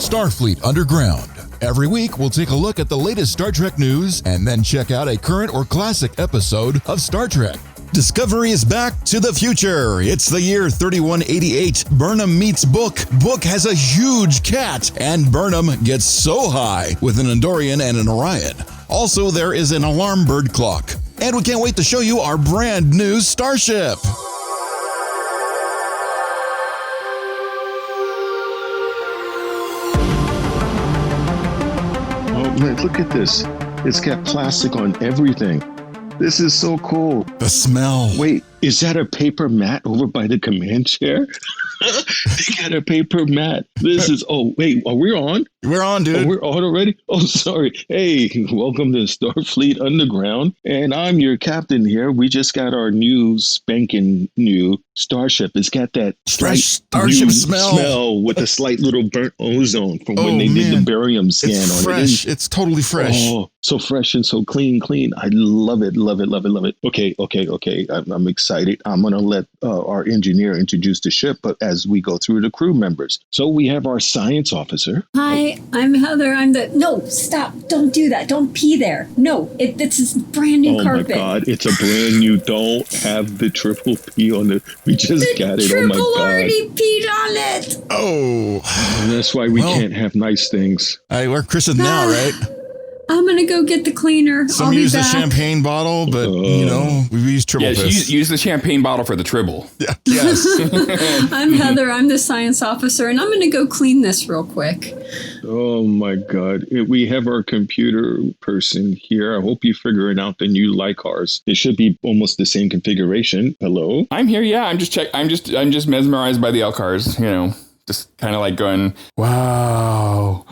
Starfleet Underground. Every week, we'll take a look at the latest Star Trek news and then check out a current or classic episode of Star Trek. Discovery is back to the future. It's the year 3188. Burnham meets Book. Book has a huge cat, and Burnham gets so high with an Andorian and an Orion. Also, there is an alarm bird clock. And we can't wait to show you our brand new Starship. Look at this. It's got plastic on everything. This is so cool. The smell. Wait, is that a paper mat over by the command chair? They got a paper mat. This is, wait, are we on? We're on, dude. Oh, we're on already? Oh, sorry. Hey, welcome to Starfleet Underground. And I'm your captain here. We just got our new spanking new Starship. It's got that fresh Starship smell with a slight little burnt ozone from when they did the barium scan it's on fresh. it. It's totally fresh. Oh, so fresh and so clean. I love it. Okay. I'm excited. I'm going to let our engineer introduce the ship, but as we go through the crew members. So we have our science officer. Hi, I'm Heather. No, stop. Don't do that. Don't pee there. No, it's a brand new carpet. Oh my God, it's a brand new. Don't have the triple P on it. We just got it. Oh my God. Already peed on it. Oh. And that's why we can't have nice things. We're christened now, right? I'm going to go get the cleaner. Some use the champagne bottle, but, we use Tribble piss. Use the champagne bottle for the Tribble. Yeah. Yes. I'm Heather. I'm the science officer, and I'm going to go clean this real quick. Oh, my God. We have our computer person here. I hope you figure it out the new Lycars. It should be almost the same configuration. Hello? I'm here, yeah. I'm just mesmerized by the Elcars, just kind of like going, wow.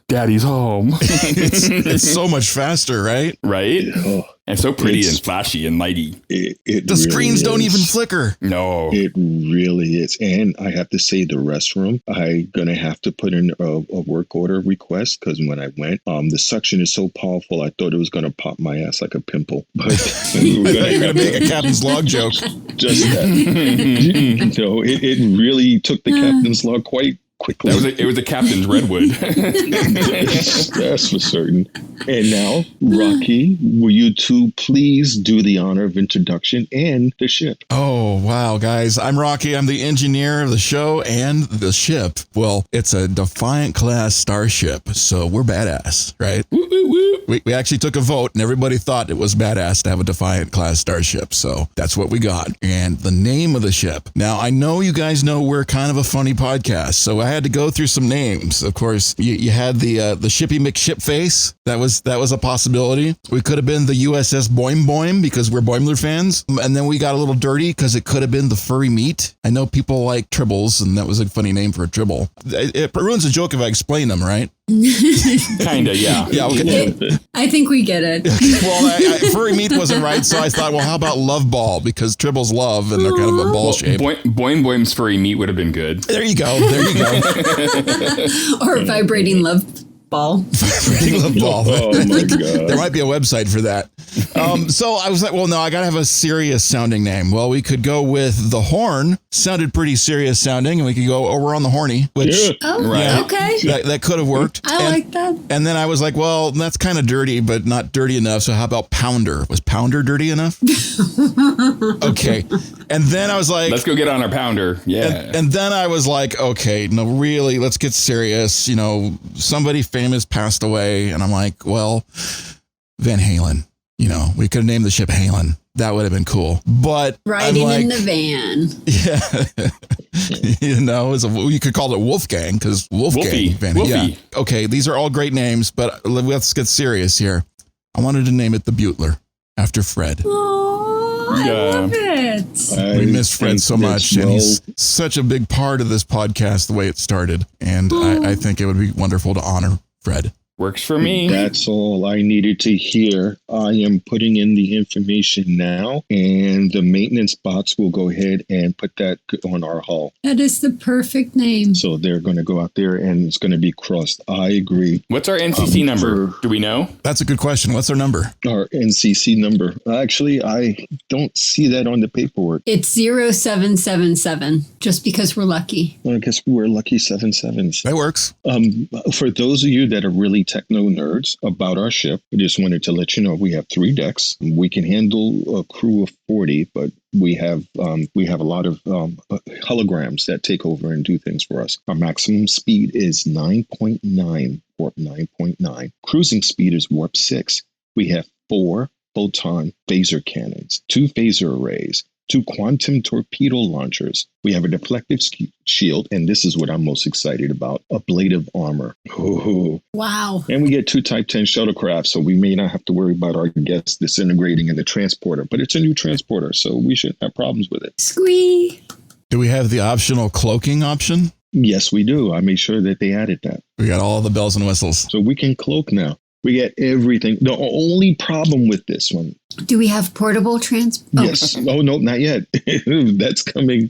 Daddy's home. it's so much faster, right? Right? Oh, and so pretty and flashy and lighty. The really screens don't even flicker. No. It really is. And I have to say the restroom, I'm going to have to put in a work order request because when I went, the suction is so powerful, I thought it was going to pop my ass like a pimple. But we're going to make a captain's log joke. Just that. It really took the captain's log quite quickly. It was a captain's redwood. That's for certain. And now, Rocky, will you two please do the honor of introduction and the ship? Oh, wow, guys. I'm Rocky. I'm the engineer of the show and the ship. Well, it's a Defiant Class Starship, so we're badass, right? Woo, woo, woo. We actually took a vote, and everybody thought it was badass to have a Defiant Class Starship, so that's what we got. And the name of the ship. Now, I know you guys know we're kind of a funny podcast, so I had to go through some names. Of course, you had the Shippy McShipface. That was a possibility. We could have been the USS Boim Boimed because we're Boimler fans. And then we got a little dirty because it could have been the Furry Meat. I know people like Tribbles, and that was a funny name for a Tribble. It ruins the joke if I explain them, right? Kinda, yeah. Yeah, okay. I think we get it. Well, Furry Meat wasn't right, so I thought, well, how about Love Ball? Because Tribbles love, and they're kind of a ball shape. Boim Boimed's Furry Meat would have been good. There you go. Or vibrating love ball. Vibrating love ball. Oh my God. There might be a website for that. So I was like, well, no, I got to have a serious sounding name. Well, we could go with The Horn. Sounded pretty serious sounding. And we could go, we're on the horny. Which, okay. That could have worked. I like that. And then I was like, well, that's kind of dirty, but not dirty enough. So how about Pounder? Was Pounder dirty enough? Okay. And then I was like, let's go get on our Pounder. Yeah. And then I was like, okay, no, really, let's get serious. Somebody famous passed away. And I'm like, well, Van Halen. We could have named the ship Halen. That would have been cool. But riding in the van. Yeah. You could call it Wolfgang because Wolfgang. Wolfie. Yeah. Okay. These are all great names, but let's get serious here. I wanted to name it the Beutler after Fred. Oh, I love it. We miss Fred so much, and he's such a big part of this podcast, the way it started. And I think it would be wonderful to honor Fred. Works for me. That's all I needed to hear. I am putting in the information now, and the maintenance bots will go ahead and put that on our hull. That is the perfect name. So they're going to go out there, and it's going to be crossed. I agree. What's our NCC number? Do we know? That's a good question. What's our number? Our NCC number. Actually, I don't see that on the paperwork. It's 0777, just because we're lucky. Well, I guess we're lucky 77s. That works. For those of you that are really techno nerds about our ship, I just wanted to let you know we have 3 decks. We can handle a crew of 40, but we have a lot of holograms that take over and do things for us. Our maximum speed is 9.9, warp 9.9. Cruising speed is warp 6. We have 4 photon phaser cannons, 2 phaser arrays, 2 quantum torpedo launchers. We have a deflective shield, and this is what I'm most excited about, ablative armor. Ooh. Wow. And we get 2 Type 10 shuttlecraft, so we may not have to worry about our guests disintegrating in the transporter, but it's a new transporter, so we shouldn't have problems with it. Squee. Do we have the optional cloaking option? Yes, we do. I made sure that they added that. We got all the bells and whistles. So we can cloak now. We get everything. The only problem with this one. Do we have portable Yes. Oh, no, not yet. That's coming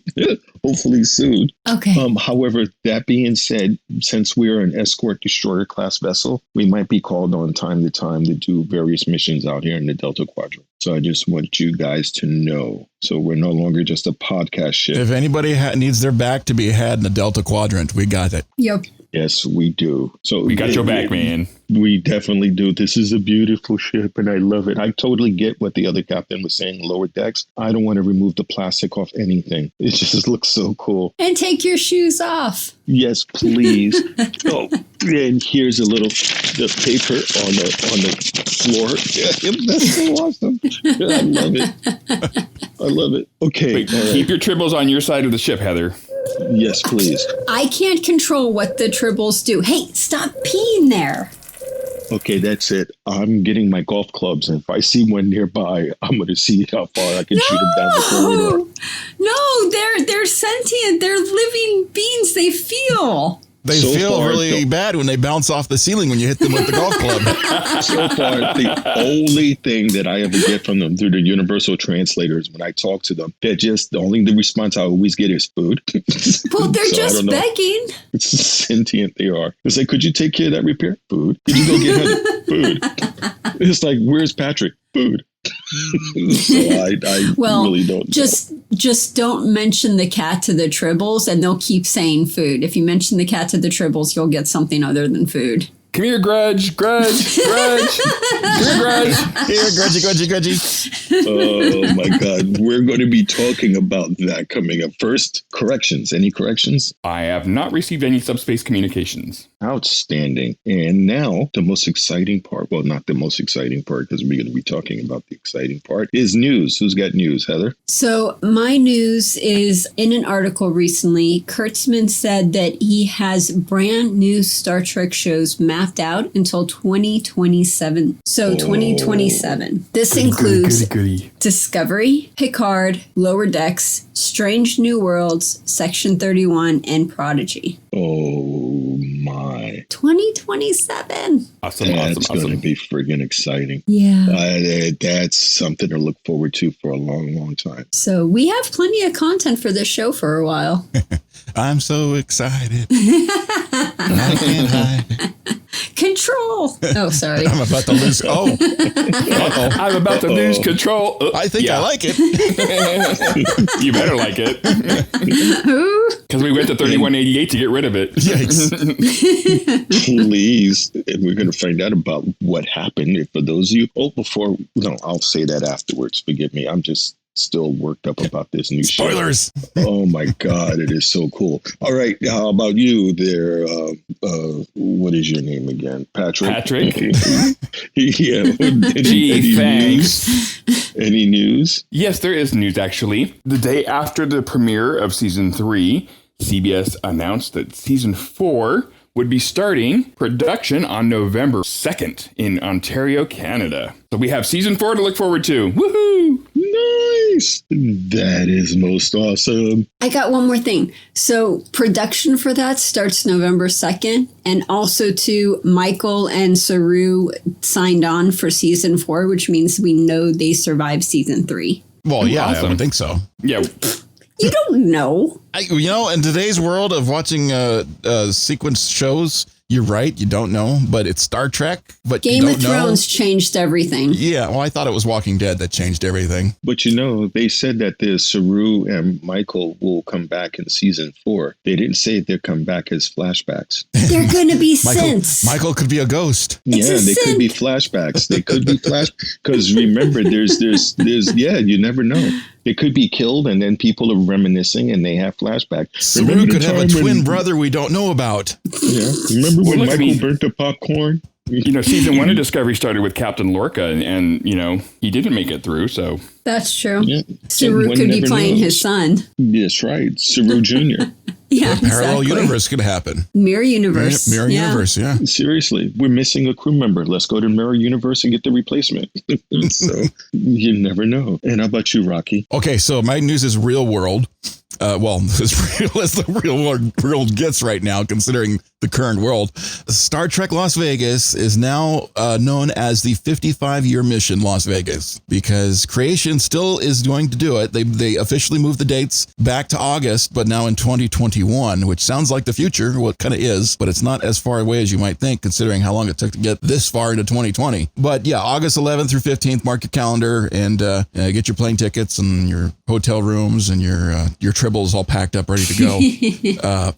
hopefully soon. Okay. However, that being said, since we're an escort destroyer class vessel, we might be called on time to time to do various missions out here in the Delta Quadrant. So I just want you guys to know. So we're no longer just a podcast ship. If anybody needs their back to be had in the Delta Quadrant, we got it. Yep. Yes, we do. So We got your back, man. We definitely do. This is a beautiful ship, and I love it. I totally get what the other captain was saying, lower decks. I don't want to remove the plastic off anything. It just looks so cool. And take your shoes off. Yes, please. Oh, and here's a little the paper on the floor. Yeah, that's so awesome. I love it. I love it. Okay. Wait, keep your tribbles on your side of the ship, Heather. Yes, please. I can't control what the tribbles do. Hey, stop peeing there. Okay, that's it. I'm getting my golf clubs, and if I see one nearby, I'm going to see how far I can shoot them down the corridor. No, they're sentient. They're living beings. They feel. They So feel far, really bad when they bounce off the ceiling when you hit them with the golf club. So far, the only thing that I ever get from them through the universal translators when I talk to them, the response I always get is food. Well, they're So, just begging. It's sentient they are. It's like, could you take care of that repair? Food. Could you go get Heather? Food. It's like, where's Patrick? Food. So I really don't just don't mention the cat to the tribbles, and they'll keep saying food. If you mention the cat to the tribbles, you'll get something other than food. Come here, Grudge. Grudge. Grudge. Come here, Grudge. Here, Grudgie. Oh my God. We're going to be talking about that coming up. First, corrections. Any corrections? I have not received any subspace communications. Outstanding. And now the most exciting part, well, not the most exciting part because we're going to be talking about the exciting part, is news. Who's got news, Heather? So my news is in an article recently. Kurtzman said that he has brand new Star Trek shows mapped out until 2027. So 2027. This includes Goody. Discovery, Picard, Lower Decks, Strange New Worlds, Section 31, and Prodigy. Oh my. 2027. Awesome. That's going to be friggin' exciting. Yeah. That's something to look forward to for a long, long time. So we have plenty of content for this show for a while. I'm so excited. I can't hide. Control. Oh, sorry. I'm about to lose. Oh. Uh-oh. I'm about to lose control. I think I like it. You better like it. Because we went to 3188 to get rid of it. Yikes. Please. And we're going to find out about what happened. For those of you, I'll say that afterwards. Forgive me. I'm just still worked up about this new show. Spoilers. Oh my God, it is so cool. All right, how about you there? What is your name again? Patrick? Yeah. Thanks. Any news? Yes, there is news, actually. The day after the premiere of Season 3, CBS announced that Season 4 would be starting production on November 2nd in Ontario, Canada. So we have Season 4 to look forward to. Woohoo! nice. That is most awesome. I got one more thing. So production for that starts November 2nd. And also, too, Michael and Saru signed on for season 4, which means we know they survived season 3. Well, yeah, awesome. I would think so. Yeah. You don't know. In today's world of watching sequence shows, you're right. You don't know, but it's Star Trek. But Game of Thrones changed everything. Yeah, well, I thought it was Walking Dead that changed everything. But they said that the Saru and Michael will come back in season 4. They didn't say they'll come back as flashbacks. They're going to be synths. Michael could be a ghost. Could be flashbacks. They could be because remember, there's you never know. They could be killed, and then people are reminiscing, and they have flashbacks. Saru could have a twin brother we don't know about. Yeah, remember when Michael burnt the popcorn? Season 1 of Discovery started with Captain Lorca, and he didn't make it through, so. That's true. Yeah. Saru could be playing his son. That's right, Saru Jr. Yeah, parallel universe could happen. Mirror universe. Mirror universe, yeah. Seriously, we're missing a crew member. Let's go to Mirror Universe and get the replacement. So you never know. And how about you, Rocky? Okay, so my news is real world. As real as the real world gets right now, considering the current world. Star Trek Las Vegas is now known as the 55-year mission Las Vegas, because Creation still is going to do it. They officially moved the dates back to August, but now in 2021, which sounds like the future. Well, it kind of is, but it's not as far away as you might think, considering how long it took to get this far into 2020. But yeah, August 11th through 15th, mark your calendar and get your plane tickets and your hotel rooms and your Tribbles all packed up, ready to go.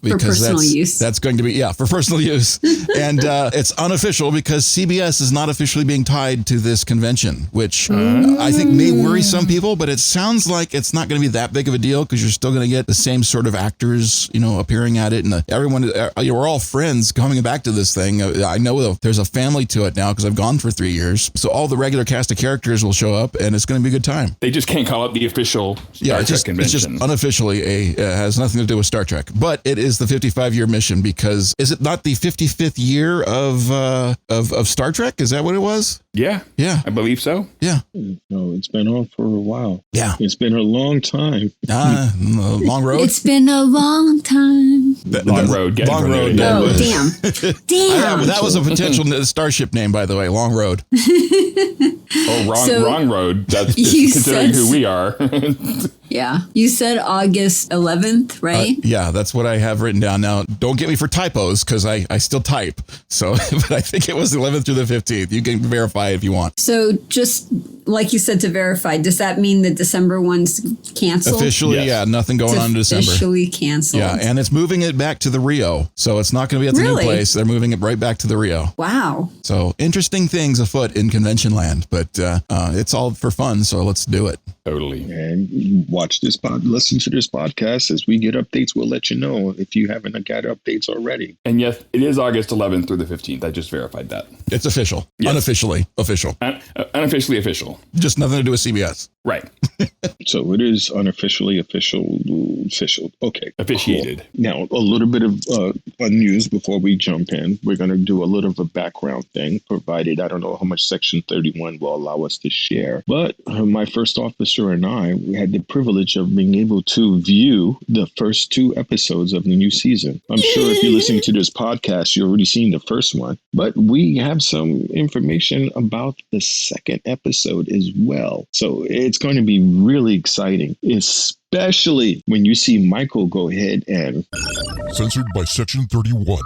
Because for personal use. That's going to be, for personal use. And it's unofficial because CBS is not officially being tied to this convention, which I think may worry some people, but it sounds like it's not going to be that big of a deal because you're still going to get the same sort of actors, appearing at it. And everyone, we're all friends coming back to this thing. I know there's a family to it now because I've gone for 3 years. So all the regular cast of characters will show up and it's going to be a good time. They just can't call it the official Star Trek convention. It's just unofficially has nothing to do with Star Trek, but it is the 55-year mission because is it not the 55th year of Star Trek? Is that what it was? Yeah. I believe so. Yeah. No, it's been on for a while. Yeah. It's been a long time. Long road. It's been a long time. Long road. Long road. Oh, damn. That was a potential Starship name, by the way. Long road. Wrong road. That's considering who we are. Yeah. You said August 11th, right? Yeah, that's what I have written down. Now, don't get me for typos because I still type. So, but I think it was the 11th through the 15th. You can verify if you want. So just like you said, to verify, does that mean the December one's canceled? Officially, Yes. Yeah, nothing going on in December. Officially canceled. Yeah, and it's moving it back to the Rio. So it's not going to be at the new place. They're moving it right back to the Rio. Wow. So interesting things afoot in convention land, but it's all for fun. So let's do it. Totally. And listen to this podcast. As we get updates, we'll let you know if you haven't got updates already. And yes, it is August 11th through the 15th. I just verified that. It's official. Yes. Unofficially official. Unofficially official. Just nothing to do with CBS. Right. So it is unofficially official. Okay. Officiated. Cool. Now, a little bit of news before we jump in. We're going to do a little of a background thing, provided I don't know how much Section 31 will allow us to share. But my first officer and I, we had the privilege of being able to view the first 2 episodes of the new season. I'm sure if you're listening to this podcast, you've already seen the first one. But we have some information about the second episode as well. So it's going to be really exciting, especially when you see Michael go ahead and... Censored by Section 31.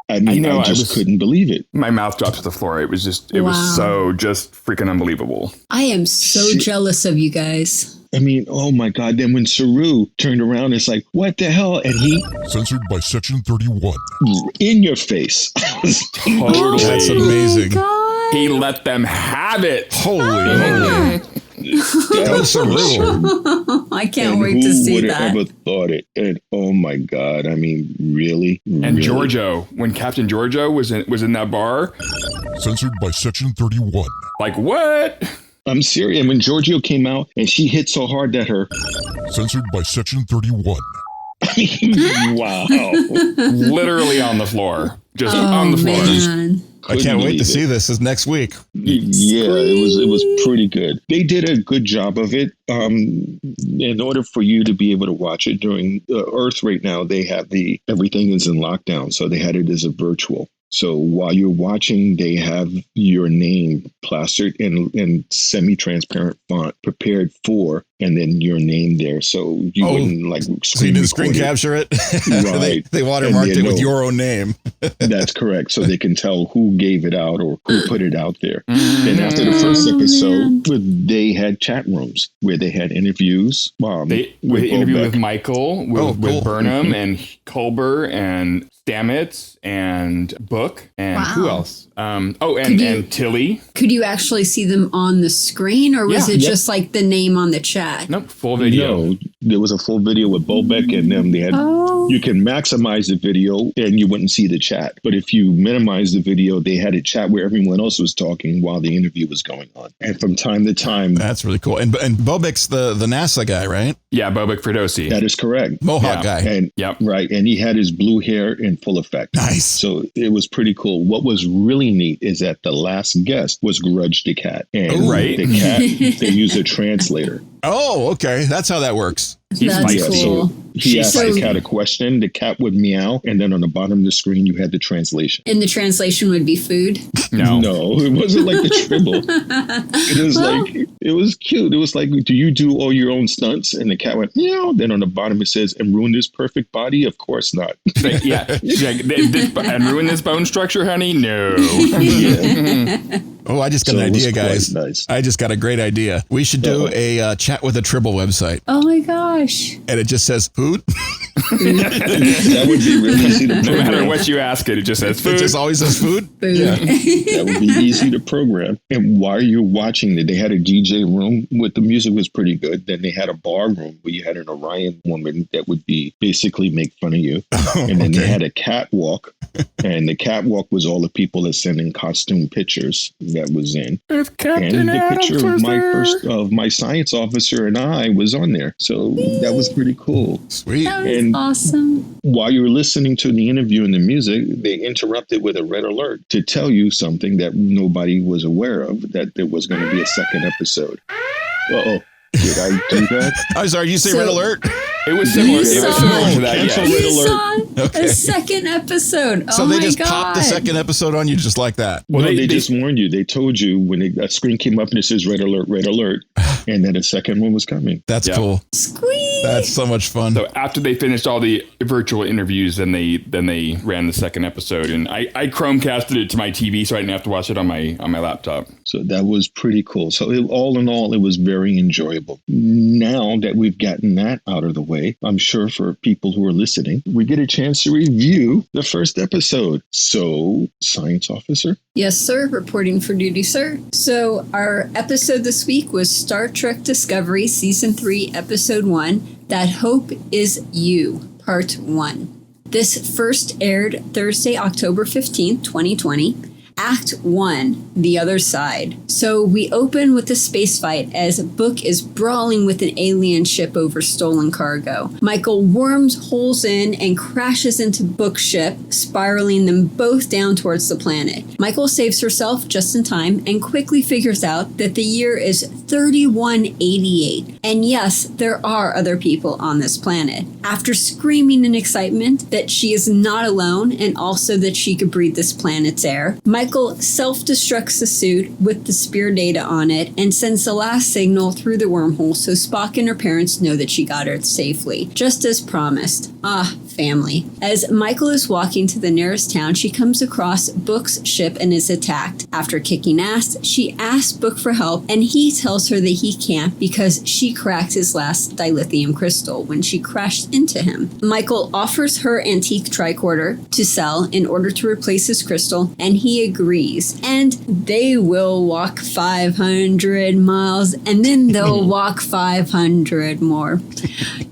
I just couldn't believe it. My mouth dropped to the floor. It was so just freaking unbelievable. I am so jealous of you guys. I mean, oh my God. Then when Saru turned around, it's like, what the hell? And he... Censored by Section 31. In your face. Totally. That's amazing. He let them have it. Holy. That was Saru. I can't wait to see that. Who would have ever thought it? And oh my God. I mean, really? And Giorgio, when Captain Giorgio was in that bar. Censored by Section 31. Like, what? I'm serious. And when Giorgio came out and she hit so hard that her... Censored by Section 31. Wow. Literally on the floor. Just on the floor. Man. I can't wait to see this. Is next week. Yeah, it was pretty good. They did a good job of it. In order for you to be able to watch it during Earth right now, they have everything is in lockdown, so they had it as a virtual. So while you're watching, they have your name plastered in semi-transparent font, prepared for, and then your name there. So you wouldn't like so you didn't screen capture it? Right. they watermarked it with your own name. That's correct. So they can tell who gave it out or who put it out there. And after the first episode, they had chat rooms where they had interviews. They interviewed with Michael, with Burnham and Culber and Stamets and Book and who else? And Tilly. Could you actually see them on the screen, or was it just like the name on the chat? Nope, full video. No, there was a full video with Bobek and them. They had you can maximize the video and you wouldn't see the chat. But if you minimize the video, they had a chat where everyone else was talking while the interview was going on. And from time to time, that's really cool. And Bobek's the NASA guy, right? Yeah, Bobek Ferdosi. That is correct. Mohawk guy. And right, and he had his blue hair in full effect. Nice. So it was pretty cool. What was really neat is that the last guest was Grudge the cat. And the cat, they used a translator. Oh, okay. That's how that works. That's cool. So he asked the cat a question, the cat would meow, and then on the bottom of the screen, you had the translation. And the translation would be food? No, it wasn't like the Tribble. It was it was cute. It was like, do you do all your own stunts? And the cat went, meow. Then on the bottom it says, and ruin this perfect body? Of course not. And ruin this bone structure, honey? No. Oh, I just got an idea, guys. Nice. I just got a great idea. We should do a chat with a Tribble website. Oh my gosh. And it just says food. That would be really easy to program. No matter what you ask it just says food. It just always says food? Yeah. That would be easy to program. And while you're watching it, they had a DJ room with the music was pretty good. Then they had a bar room where you had an Orion woman that would basically make fun of you. And then they had a catwalk. And the catwalk was all the people that sent in costume pictures that was in. If Captain and the picture of my science officer and I was on there. So that was pretty cool. Sweet. That was awesome. While you were listening to the interview and the music, they interrupted with a red alert to tell you something that nobody was aware of, that there was going to be a second episode. Uh-oh. Did I do that? I'm sorry, you say red alert? It was similar to that, A second episode. So they just popped the second episode on you just like that? Well, they just warned you. They told you when a screen came up and it says red alert, and then a second one was coming. That's cool. Squeak. That's so much fun. So after they finished all the virtual interviews, then they ran the second episode, and I Chromecasted it to my TV so I didn't have to watch it on my laptop. So that was pretty cool. So all in all, it was very enjoyable. Now that we've gotten that out of the way, I'm sure for people who are listening, we get a chance to review the first episode. So, Science Officer? Yes, sir. Reporting for duty, sir. So, our episode this week was Star Trek Discovery, Season 3, Episode 1, That Hope Is You, Part 1. This first aired Thursday, October 15th, 2020. Act 1, The Other Side. So we open with a space fight as Book is brawling with an alien ship over stolen cargo. Michael worms holes in and crashes into Book's ship, spiraling them both down towards the planet. Michael saves herself just in time and quickly figures out that the year is 3188. And yes, there are other people on this planet. After screaming in excitement that she is not alone and also that she could breathe this planet's air, Michael self-destructs the suit with the spear data on it and sends the last signal through the wormhole so Spock and her parents know that she got her safely, just as promised. Ah, family. As Michael is walking to the nearest town, she comes across Book's ship and is attacked. After kicking ass, she asks Book for help, and he tells her that he can't because she cracked his last dilithium crystal when she crashed into him. Michael offers her antique tricorder to sell in order to replace his crystal, and he agrees. And they will walk 500 miles, and then they'll walk 500 more.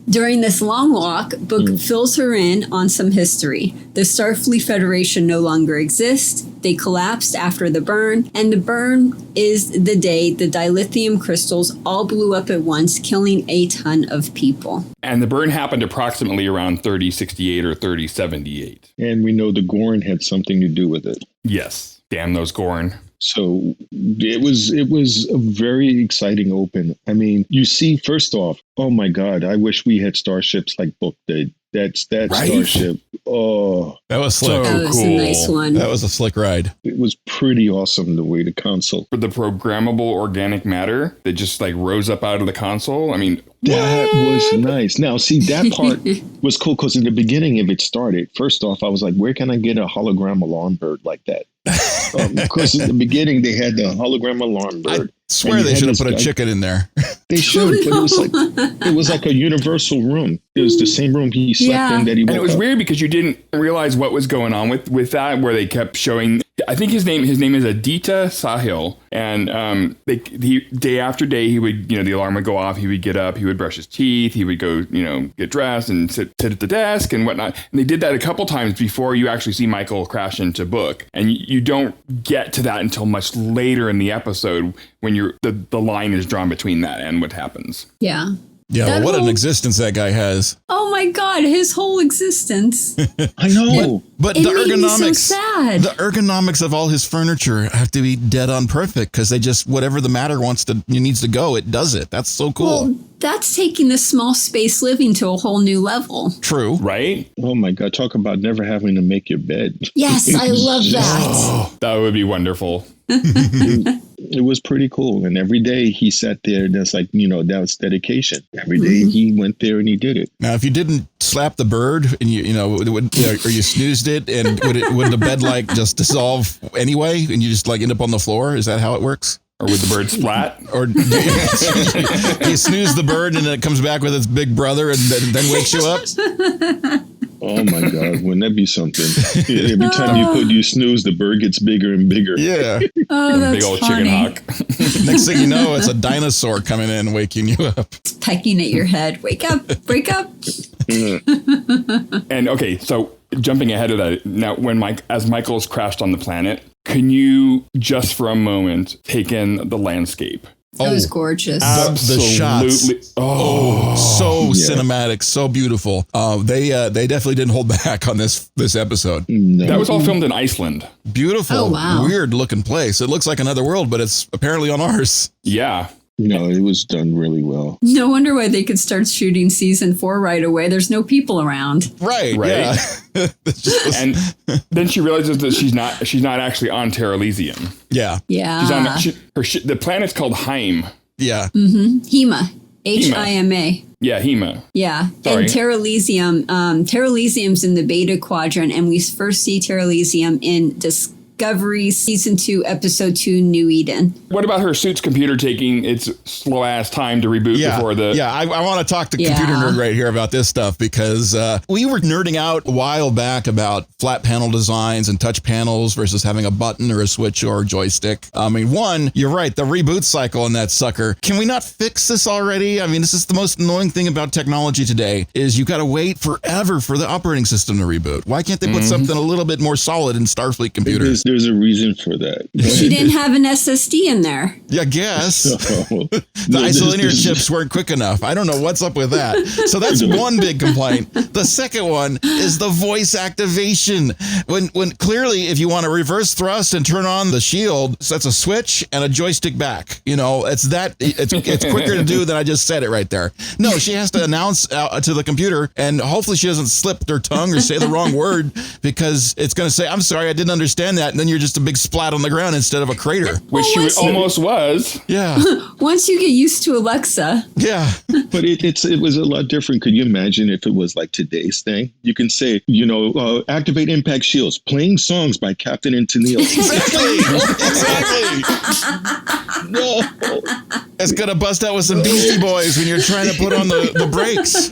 During this long walk, Book fills her in on some history. The Starfleet Federation no longer exists. They collapsed after the burn, and the burn is the day the dilithium crystals all blew up at once, killing a ton of people. And the burn happened approximately around 3068 or 3078. And we know the Gorn had something to do with it. Yes. Damn those Gorn. So it was a very exciting open. I mean, you see, first off, oh my God, I wish we had starships like Book did. That Right? starship. Oh, That was slick. That was a nice one. That was a slick ride. it was pretty awesome the way the console. For the programmable organic matter that just like rose up out of the console. I mean, That was nice. Now, see, that part was cool because in the beginning, if it started, first off, I was like, where can I get a hologram alarm bird like that? Because in the beginning, they had the hologram alarm I bird. swear And they you should had have put a this guy- chicken in there. They should, but it was like a universal room. It was the same room he slept in that he woke and it was up. weird because you didn't realize what was going on with that, where they kept showing. I think his name is Aditya Sahil, and day after day he would, the alarm would go off. He would get up, he would brush his teeth, he would go, get dressed and sit at the desk and whatnot. And they did that a couple times before you actually see Michael crash into Book, and you don't get to that until much later in the episode when the line is drawn between that and what happens. Yeah. Yeah, That well, what an whole- existence that guy has. Oh my God, his whole existence. I know. But It the made me so ergonomics, sad. the ergonomics of all his furniture have to be dead on perfect because they just whatever the matter needs to go, it does it. That's so cool. Well, that's taking the small space living to a whole new level. True. Right? Oh my God, talk about never having to make your bed. Yes, I love that. That would be wonderful. It was pretty cool. And every day he sat there, that's like, that was dedication. Every day he went there and he did it. Now, if you didn't slap the bird and or you snoozed it, and would the bed like just dissolve anyway, and you just like end up on the floor? Is that how it works? Or would the bird splat? Or do you snooze the bird and then it comes back with its big brother and then wakes you up? Oh my God, wouldn't that be something? Every time you snooze, the bird gets bigger and bigger. Yeah. Oh, that's Big old funny. chicken hawk. Next thing you know, it's a dinosaur coming in and waking you up. It's pecking at your head. Wake up, wake up. And okay, so jumping ahead of that, now as Michael's crashed on the planet, can you just for a moment take in the landscape? That was gorgeous. The shots. Oh, So Yeah. cinematic, so beautiful. They definitely didn't hold back on this episode. No. that was all filmed in Iceland. Beautiful, Oh, wow. weird looking place. It looks like another world, but it's apparently on ours. Yeah. No, it was done really well. No wonder why they could start shooting season 4 right away. There's no people around. Right. Right. Yeah. It's just- And then she realizes that she's not actually on Terra Elysium. yeah. Yeah. She's on the planet's called Heim. Yeah. Hima. Hima. Yeah, Hima. Yeah. Sorry. And Terra Elysium. Terra Elysium's in the Beta Quadrant, and we first see Terra Elysium in Discovery Season 2, Episode 2, New Eden. What about her suit's computer taking its slow ass time to reboot Yeah, before the? yeah. I want to talk to Yeah. computer nerd right here about this stuff because we were nerding out a while back about flat panel designs and touch panels versus having a button or a switch or a joystick. I mean, you're right, the reboot cycle in that sucker. Can we not fix this already? I mean, this is the most annoying thing about technology today is you got to wait forever for the operating system to reboot. Why can't they put something a little bit more solid in Starfleet computers? There's a reason for that. She didn't have an SSD in there. Yeah, I guess. The The isolinear chips weren't quick enough. I don't know what's up with that. So that's one big complaint. The second one is the voice activation. When clearly, if you want to reverse thrust and turn on the shield, that's a switch and a joystick back. It's quicker to do than I just said it right there. No, she has to announce to the computer, and hopefully she doesn't slip her tongue or say the wrong word because it's going to say, "I'm sorry, I didn't understand that," and then you're just a big splat on the ground instead of a crater. Which she almost was. Yeah, Once you get used to Alexa, yeah. But it was a lot different. Could you imagine if it was like today's thing? You can say, activate impact shields, playing songs by Captain and Tennille. Exactly. No. It's gonna bust out with some Beastie Boys when you're trying to put on the brakes.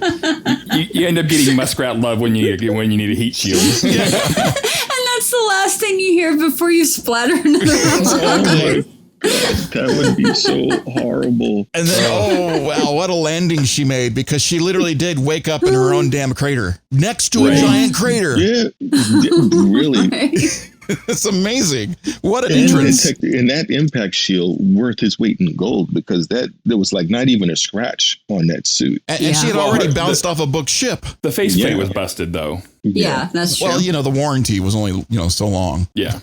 You end up getting muskrat love when you need a heat shield. and that's the last thing you hear before you splatter another Oh my God, that would be so horrible. And then, oh wow, what a landing she made because she literally did wake up in her own damn crater next to a giant crater. Yeah, really. It's amazing. What an And entrance. that impact shield worth its weight in gold because there was like not even a scratch on that suit. And she had Well, already her- bounced off a book ship. The faceplate Yeah. was busted though. Yeah, that's true. Well, the warranty was only, so long. Yeah.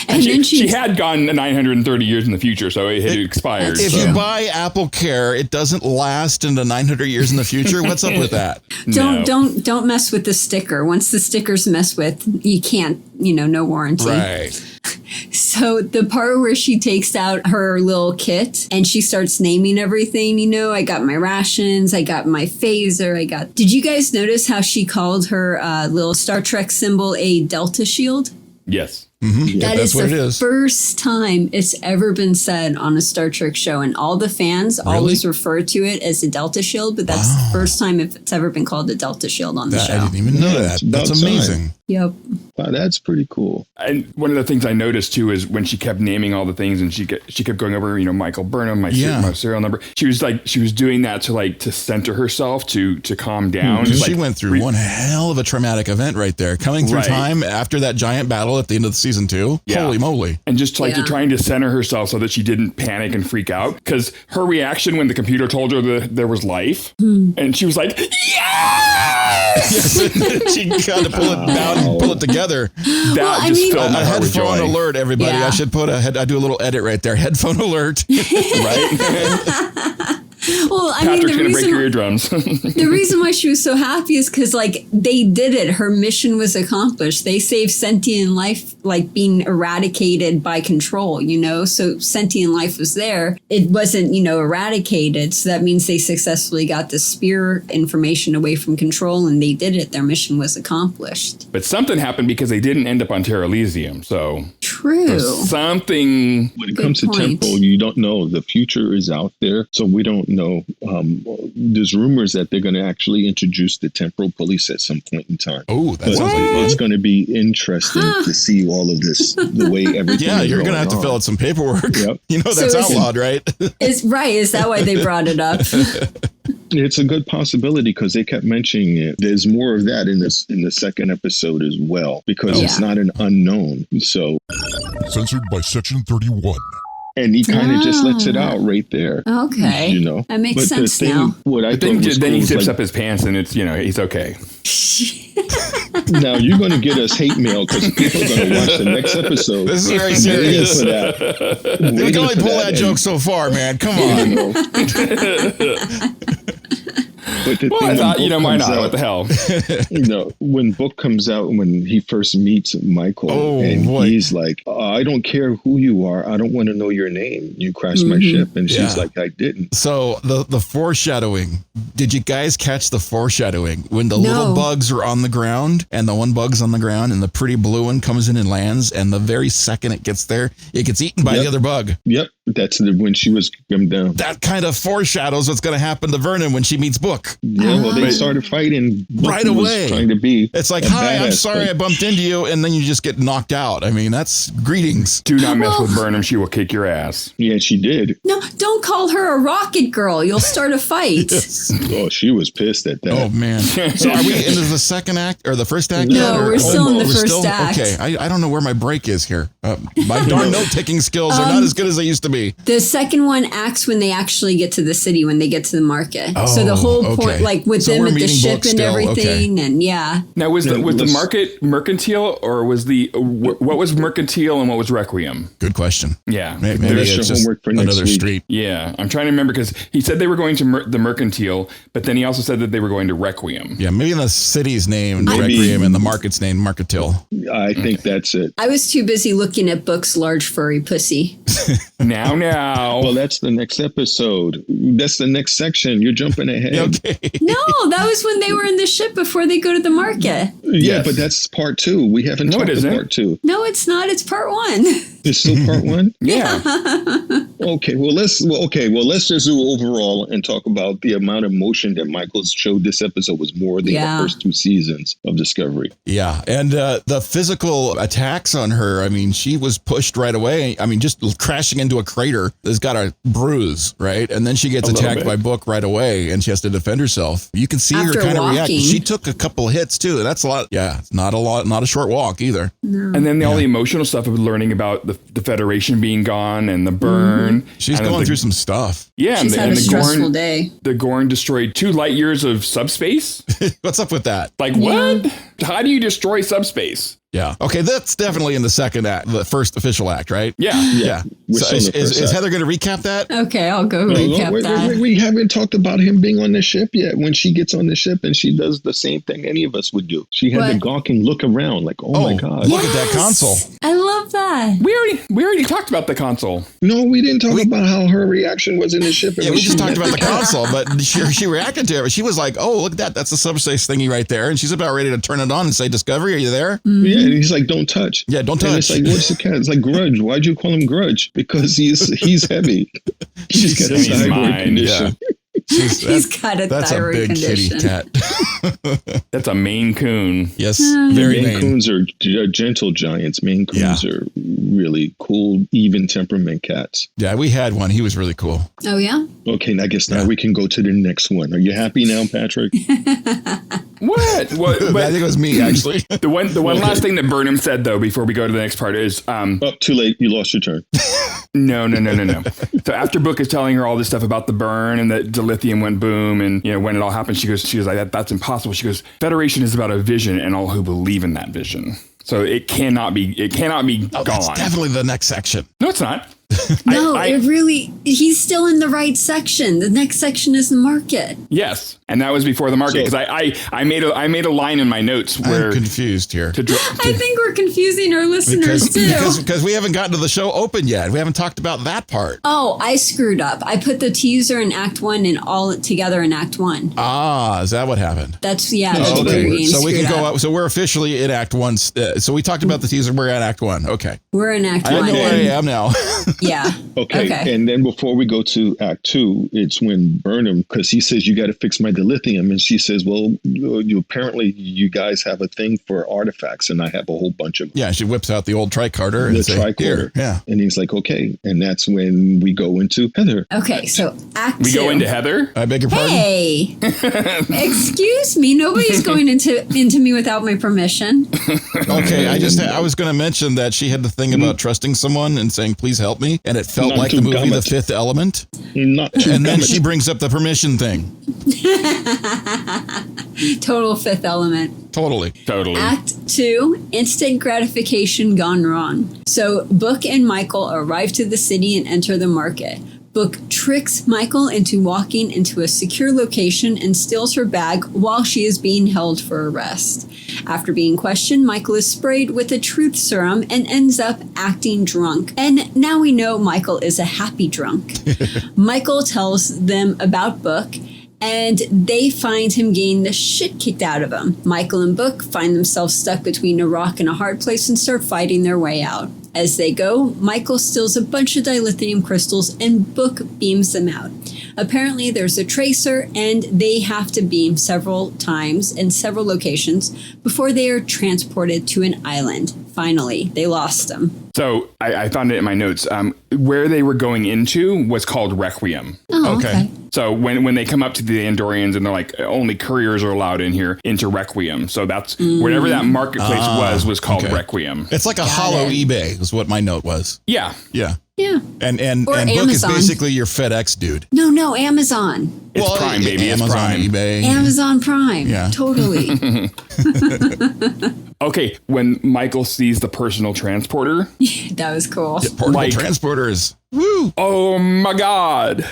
And then she had gone 930 years in the future, so it had expired. If you buy Apple Care, it doesn't last into 900 years in the future. What's up with that? Don't mess with the sticker. Once the sticker's messed with, you can't, no warranty. Right. So the part where she takes out her little kit and she starts naming everything, I got my rations, I got my phaser, Did you guys notice how she called her little Star Trek symbol a Delta shield? Yes. Mm-hmm. That is the first time it's ever been said on a Star Trek show, and all the fans always refer to it as a Delta shield, but that's the first time it's ever been called a Delta shield on the show. I didn't even know that. That's amazing. Yep. Wow, that's pretty cool. And one of the things I noticed too is when she kept naming all the things, and she kept going over, Michael Burnham, my serial number. She was doing that to center herself, to calm down. She went through one hell of a traumatic event right there, coming through time after that giant battle at the end of the season 2. Yeah. Holy moly! And just trying to center herself so that she didn't panic and freak out, because her reaction when the computer told her that there was life, and she was like, yes! She got to pull it down and pull it together. Filled my heart with headphone joy. alert, everybody. I should put I do a little edit right there. Headphone alert. Right? Well, Patrick's going to break your eardrums. The reason why she was so happy is because, they did it. Her mission was accomplished. They saved sentient life, being eradicated by control, So sentient life was there. It wasn't, eradicated. So that means they successfully got the spear information away from control, and they did it. Their mission was accomplished. But something happened because they didn't end up on Terra Elysium, so... True. Something... When it comes to Temporal, you don't know. The future is out there, so we don't know. There's rumors that they're going to actually introduce the Temporal Police at some point in time. Oh, that sounds like it's going to be interesting to see all of this, the way everything. Yeah, you're going to have to fill out some paperwork. Yep. That's outlawed, right? Is that why they brought it up? It's a good possibility because they kept mentioning it. There's more of that in the second episode as well, because it's not an unknown. So censored by Section 31. And he kind of just lets it out right there. Okay. That makes sense now. Then he zips up his pants and it's, he's okay. Now you're going to get us hate mail because people are going to watch the next episode. This is very serious. We can only pull that joke so far, man. Come on. But I thought, why not? What the hell? When Book comes out, when he first meets Michael, he's like, I don't care who you are. I don't want to know your name. You crashed my ship. And she's like, I didn't. So the foreshadowing, did you guys catch the foreshadowing? When the little bugs are on the ground and the one bug's on the ground and the pretty blue one comes in and lands, and the very second it gets there, it gets eaten by the other bug. Yep. That's when she was come down. That kind of foreshadows what's going to happen to Vernon when she meets Book. Yeah, well, they started fighting right away. Trying to be. It's like, hi, I'm sorry I bumped into you, and then you just get knocked out. I mean, that's greetings. Do not mess with Burnham. She will kick your ass. Yeah, she did. No, don't call her a rocket girl. You'll start a fight. Oh, she was pissed at that. Oh, man. So are we into the second act or the first act? No, we're still in the first act. Okay, I don't know where my break is here. My darn note-taking skills are not as good as they used to be. The second one acts when they actually get to the city, when they get to the market. So the whole point, with them at the ship and everything, and Now, was the market mercantile, or was what was mercantile and what was Requiem? Good question. Yeah, maybe it's just another street. Yeah, I'm trying to remember because he said they were going to the mercantile, but then he also said that they were going to Requiem. Yeah, maybe the city's named Requiem and the market's named Mercantile. I think that's it. I was too busy looking at Book's large furry pussy. Now. Well, that's the next episode. That's the next section. You're jumping ahead. Okay. No, that was when they were in the ship before they go to the market. Yeah, but that's part 2. We haven't talked about part 2. No, it's not. It's part 1. It's still part 1? Yeah. Okay, well let's just do overall and talk about the amount of motion that Michael showed this episode was more than the first 2 seasons of Discovery. Yeah, and the physical attacks on her, I mean, she was pushed right away. I mean, just crashing into into a crater that's got a bruise, right? And then she gets attacked by Book right away, and she has to defend herself. You can see After her kind of react. walking. She took a couple of hits too. That's a lot. Yeah, not a short walk either. No. And then all the emotional stuff of learning about the Federation being gone and the burn. She's and going through some stuff. Yeah, She's had a stressful day. The Gorn destroyed 2 light years of subspace. What's up with that? Like, what? How do you destroy subspace? Yeah. Okay, that's definitely in the second act, the first official act, right? Yeah. Yeah. We're So still in the first is act. Heather going to recap that? Okay, I'll go No, recap that. we haven't talked about him being on the ship yet. When she gets on the ship and she does the same thing any of us would do. She had the What? gawking look around like, oh my God. Look at that console. I love that. We already talked about the console. No, we didn't talk about how her reaction was in the ship. And Yeah, when we just she talked met about the console, but she reacted to it. She was like, oh, look at that. That's the subspace thingy right there. And she's about ready to turn it on and say, Discovery, are you there? Yeah, and he's like, don't touch. Yeah, don't And touch. it's like, what's the cat? It's like Grudge. Why'd you call him Grudge? Because he's heavy. He's got a He's thyroid mine, condition. He's got a That's thyroid a big condition. kitty cat. That's a Maine Coon. Yes, very Maine Maine. Coons are gentle giants. Maine Coons are really cool, even temperament cats. Yeah, we had one. He was really cool. Oh, yeah? Okay, I guess now we can go to the next one. Are you happy now, Patrick? What? I think it was me, actually. The one last thing that Burnham said, though, before we go to the next part is, Oh, too late. You lost your turn. no. So after Book is telling her all this stuff about the burn and that the lithium went boom and, when it all happened, she goes like, that's impossible. She goes, Federation is about a vision and all who believe in that vision. So it cannot be Oh, gone. that's definitely the next section. No, it's not. No, he's still in the right section. The next section is the market. Yes, and that was before the market because I made a line in my notes where I'm confused here. I think we're confusing our listeners Because we haven't gotten to the show open yet. We haven't talked about that part. Oh, I screwed up. I put the teaser in Act 1 and all together in Act 1. Ah, is that what happened? That's where okay. Ian So we can screwed go up. up. So we're officially in Act 1. So we talked about the teaser. We're at Act 1. Okay. We're in Act I 1. know where I am now. Yeah. Okay. And then before we go to Act 2, it's when Burnham, because he says, you got to fix my dilithium. And she says, well, apparently you guys have a thing for artifacts. And I have a whole bunch of them. Yeah, she whips out the old tricorder The and says, tricorder. here. Yeah. And he's like, okay. And that's when we go into Heather. Okay, so Act 2. we go into Heather. I beg your pardon? Hey, excuse me. Nobody's going into me without my permission. Okay, I was going to mention that she had the thing about trusting someone and saying, please help me. And it felt Not like too the movie The gamut. Fifth Element. Not too And then gamut. she brings up the permission thing. Total Fifth Element. Totally. Act 2, instant gratification gone wrong. So Book and Michael arrive to the city and enter the market. Book tricks Michael into walking into a secure location and steals her bag while she is being held for arrest. After being questioned, Michael is sprayed with a truth serum and ends up acting drunk. And now we know Michael is a happy drunk. Michael tells them about Book, and they find him getting the shit kicked out of him. Michael and Book find themselves stuck between a rock and a hard place and start fighting their way out. As they go, Michael steals a bunch of dilithium crystals and Book beams them out. Apparently there's a tracer and they have to beam several times in several locations before they are transported to an island. Finally, they lost them. So I found it in my notes. Where they were going into was called Requiem. Oh, okay. So when they come up to the Andorians and they're like, only couriers are allowed in here, into Requiem. So that's whatever that marketplace was called okay. Requiem. It's like a Holo-eBay is what my note was. Yeah. Yeah. Yeah. And Or Book is Amazon. basically your FedEx dude. No, Amazon. It's Prime, baby. It's Amazon, Prime. eBay. Amazon Prime. Yeah. Totally. Okay, when Michael sees the personal transporter, That was cool. Portable Like- transporters. Woo! oh my God,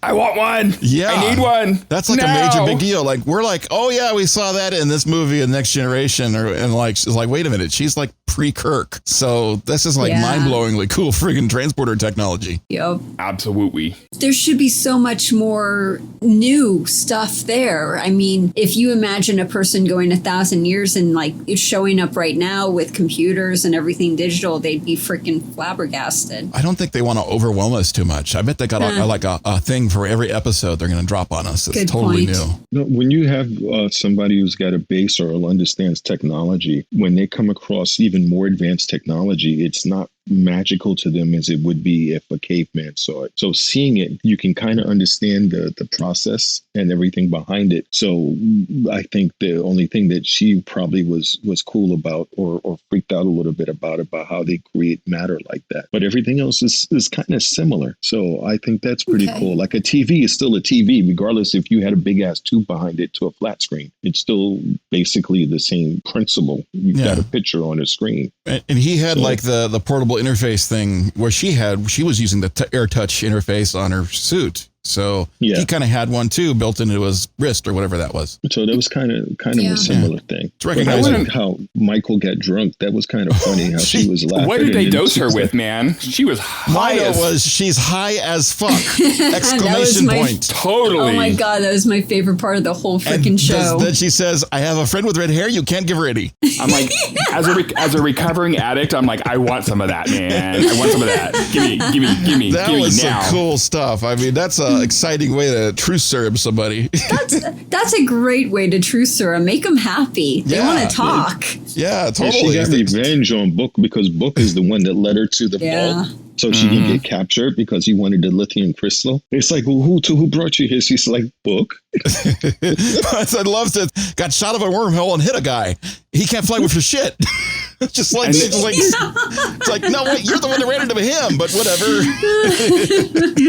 I want one. Yeah. I need one. That's like a major big deal. Like we're like, oh yeah, we saw that in this movie in Next Generation, and like it's like, wait a minute, she's like pre-Kirk. So this is like Yeah. mind-blowingly cool friggin' transporter technology. Yep. Absolutely. There should be so much more new stuff there. I mean, if you imagine a person going 1,000 years and like it's showing up right now with computers and everything digital, they'd be freaking flabbergasted. I don't think they want to overwhelm us too much. I bet they got a thing for every episode they're going to drop on us. It's Good totally point. new. No, when you have somebody who's got a base or understands technology, when they come across even more advanced technology, it's not magical to them as it would be if a caveman saw it. So seeing it, you can kind of understand the process and everything behind it. So I think the only thing that she probably was cool about or freaked out a little bit about how they create matter like that. But everything else is kind of similar. So I think that's pretty cool. Like a TV is still a TV, regardless if you had a big ass tube behind it to a flat screen. It's still basically the same principle. You've got a picture on a screen. And he had like the portable interface thing where she was using the AirTouch interface on her suit. So he kind of had one too built into his wrist or whatever that was. So that was kind of a similar thing. It's recognizable. How Michael got drunk. That was kind of funny how she was laughing. What did they dose her with, man? She was high. She's high as fuck. Exclamation point. Totally. Oh my God, that was my favorite part of the whole freaking show. Then she says, I have a friend with red hair. You can't give her any. I'm like, as a recovering addict, I'm like, I want some of that, man. I want some of that. Give me. That was some cool stuff. I mean, that's a exciting way to truth serve somebody. That's a great way to truth serve. Make them happy. They want to talk. Yeah, totally. And she got revenge on Book because Book is the one that led her to the vault. So she can get captured because he wanted the lithium crystal. It's like, well, who brought you here? She's like, Book. I love that. Got shot of a wormhole and hit a guy. He can't fly with your shit. It's like, no, wait, you're the one that ran into him, but whatever.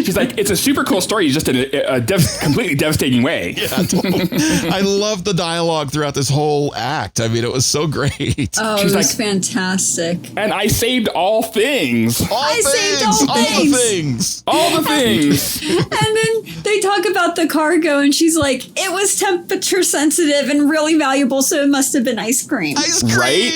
She's like, it's a super cool story, just in a completely devastating way. Yeah, totally. I love the dialogue throughout this whole act. I mean, it was so great. Oh, it was fantastic. And I saved all things. All the things. And then they talk about the cargo, and she's like, it was temperature sensitive and really valuable, so it must have been ice cream. Ice cream! Right?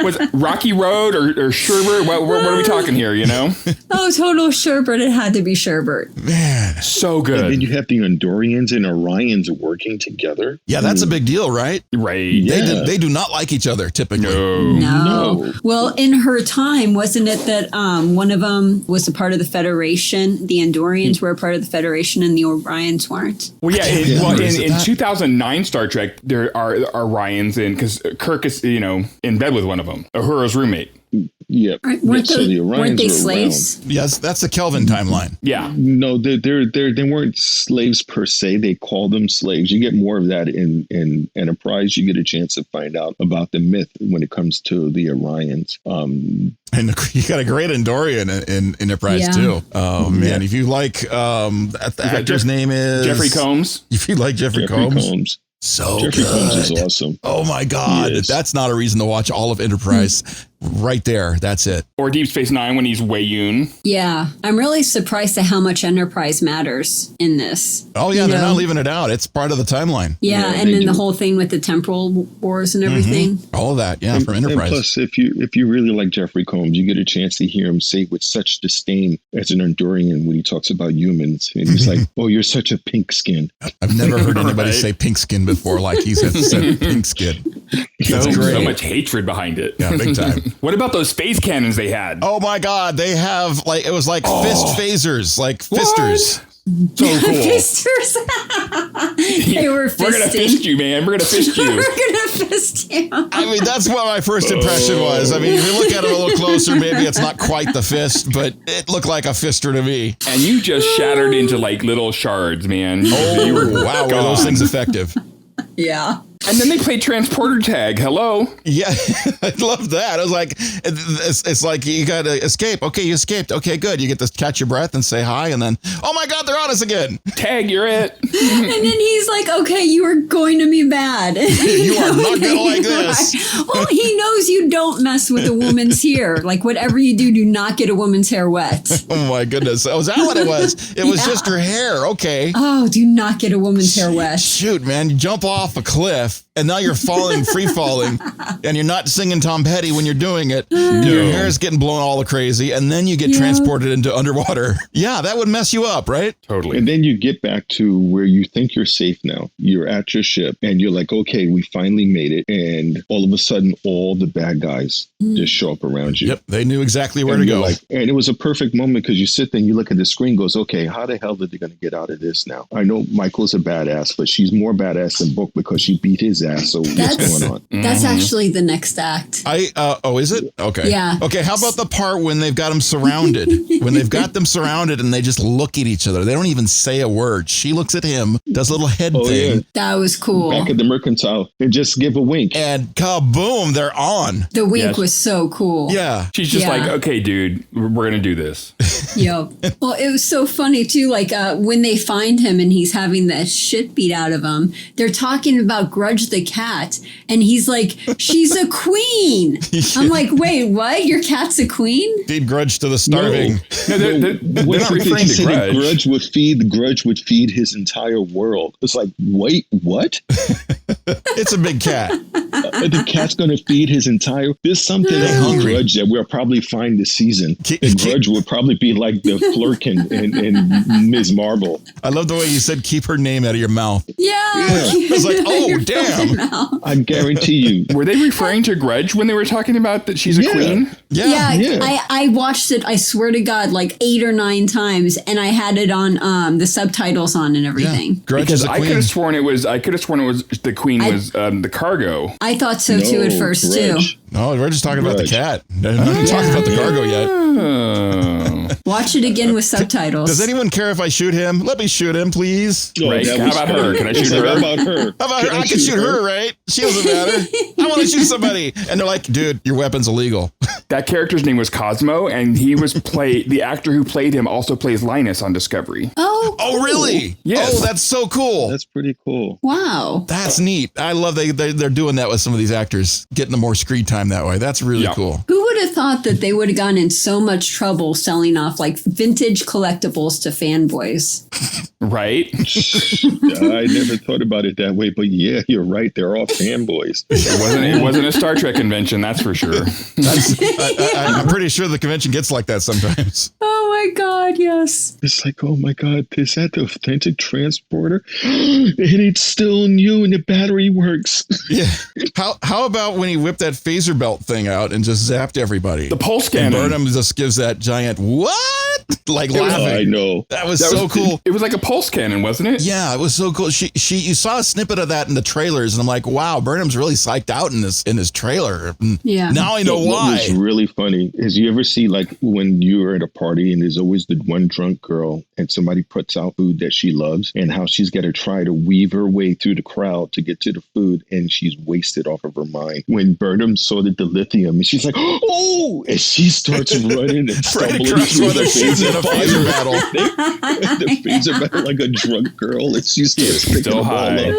Was it Rocky Road or Sherbert? What are we talking here, you know? Oh, total Sherbert. It had to be Sherbert. Man. So good. And then you have the Andorians and Orions working together. Yeah, that's a big deal, right? Right. Yeah. They do not like each other, typically. No. Well, in her time, wasn't it that one of them was a part of the Federation? The Andorians were a part of the Federation and the Orions weren't? Well, yeah. In 2009 Star Trek, there are Orions in, because Kirk is, in bed with one of them, Uhura's roommate. Yeah. Weren't Orions they were slaves? around. Yes, that's the Kelvin timeline. Yeah. No, they weren't slaves per se. They called them slaves. You get more of that in Enterprise. You get a chance to find out about the myth when it comes to the Orions. And you got a great Andorian in Enterprise too. Oh man, if you like, the actor's name is Jeffrey Combs. If you like Jeffrey Combs. So Jeffrey good. Combs is awesome. Oh my God. That's not a reason to watch all of Enterprise. Right there. That's it. Or Deep Space Nine when he's Wei-Yun. Yeah. I'm really surprised at how much Enterprise matters in this. Oh yeah, they're not leaving it out. It's part of the timeline. Yeah, and then the whole thing with the temporal wars and everything. All of that, from Enterprise. And plus, if you really like Jeffrey Combs, you get a chance to hear him say with such disdain as an Andorian when he talks about humans. And he's like, oh, you're such a pink skin. I've never heard anybody say pink skin before like he said pink skin. So much hatred behind it. Yeah, big time. What about those space cannons they had? Oh my God, they have it was like fist phasers, like fisters. So cool. Fisters. They were fisting. We're going to fist you, man. We're going to fist you. We're going to fist you. I mean, that's what my first impression was. I mean, if you look at it a little closer, maybe it's not quite the fist, but it looked like a fister to me. And you just shattered into like little shards, man. Oh, wow. Were those things effective? Yeah. And then they played transporter tag. Hello. Yeah, I love that. I was like, it's like you got to escape. Okay, you escaped. Okay, good. You get to catch your breath and say hi, and then, oh my God, they're on us again. Tag, you're it. And then he's like, okay, you are going to be bad. You are not going to like this. Well, he knows you don't mess with a woman's hair. Like whatever you do not get a woman's hair wet. Oh my goodness. Oh, is that what it was? It was just her hair. Okay. Oh, do not get a woman's hair wet. Shoot, man. You jump off a cliff. And now you're free falling, and you're not singing Tom Petty when you're doing it. Your hair is getting blown all the crazy, and then you get transported into underwater. Yeah, that would mess you up, right? Totally. And then you get back to where you think you're safe now. You're at your ship, and you're like, okay, we finally made it. And all of a sudden, all the bad guys just show up around you. Yep, they knew exactly where to go. And it was a perfect moment because you sit there and you look at the screen, goes, okay, how the hell are they going to get out of this now? I know Michael's a badass, but she's more badass than Book because she beat his ass. So what's going on? That's actually the next act. Is it? Okay. Yeah. Okay, how about the part when they've got them surrounded? When they've got them surrounded and they just look at each other. They don't even say a word. She looks at him, does a little head thing. Yeah. That was cool. Back at the mercantile. And just give a wink. And kaboom, they're on. The wink was so cool. Yeah. She's just like, okay, dude, we're going to do this. Yep. Well, it was so funny too. Like when they find him and he's having the shit beat out of him, they're talking about Grudge the cat, and he's like, "She's a queen." I'm like, "Wait, what? Your cat's a queen?" Feed Grudge to the starving. No, they're not referring to Grudge. Grudge would feed his entire world. It's like, wait, what? It's a big cat. The cat's going to feed his entire. There's something about Grudge that we'll probably find this season. Grudge would probably be like the Flurkin in Ms. Marvel. I love the way you said, "Keep her name out of your mouth." Yeah. I was like, oh, damn. I guarantee you. Were they referring to Grudge when they were talking about that she's a queen? Yeah. I watched it, I swear to God, like 8 or 9 times, and I had it on the subtitles on and everything. Grudge Because is a I queen. could have sworn it was the queen was the cargo. I thought so too at first Grudge. too. No, we're just talking about the cat. They're not talking about the cargo yet. Oh. Watch it again with subtitles. Does anyone care if I shoot him? Let me shoot him, please. Right. that How was about funny. her? Can I It's shoot like, her? How about her? How about her? I can shoot her, right? She doesn't matter. I want to shoot somebody. And they're like, dude, your weapon's illegal. That character's name was Cosmo, and he was the actor who played him also plays Linus on Discovery. Oh, Oh, cool. really? Yes. Oh, that's so cool. That's pretty cool. Wow. That's neat. I love they're doing that with some of these actors, getting them more screen time that way. That's really cool. Who would have thought that they would have gotten in so much trouble selling off like vintage collectibles to fanboys? Right? I never thought about it that way, but yeah, you're right. They're all fanboys. It wasn't a Star Trek convention, that's for sure. I'm pretty sure the convention gets like that sometimes. Oh my God, yes. It's like, oh my God, is that the authentic transporter? And it's still new and the battery works. Yeah. How about when he whipped that phaser belt thing out and just zapped everybody? The pulse And cannon. Burnham just gives that giant what? Like laughing. I know. That was so cool. It was like a pulse cannon, wasn't it? Yeah, it was so cool. You saw a snippet of that in the trailers, and I'm like, wow, Burnham's really psyched out in this trailer. And Yeah. now I know What why. was really funny is you ever see like when you're at a party and there's always the one drunk girl and somebody puts out food that she loves and how she's got to try to weave her way through the crowd to get to the food and she's wasted off of her mind. When Burnham saw the dilithium and she's like, oh, and she starts running and stumbling through the shooting in a phaser battle. the phaser battle like a drunk girl and she starts picking Still the ball high. up.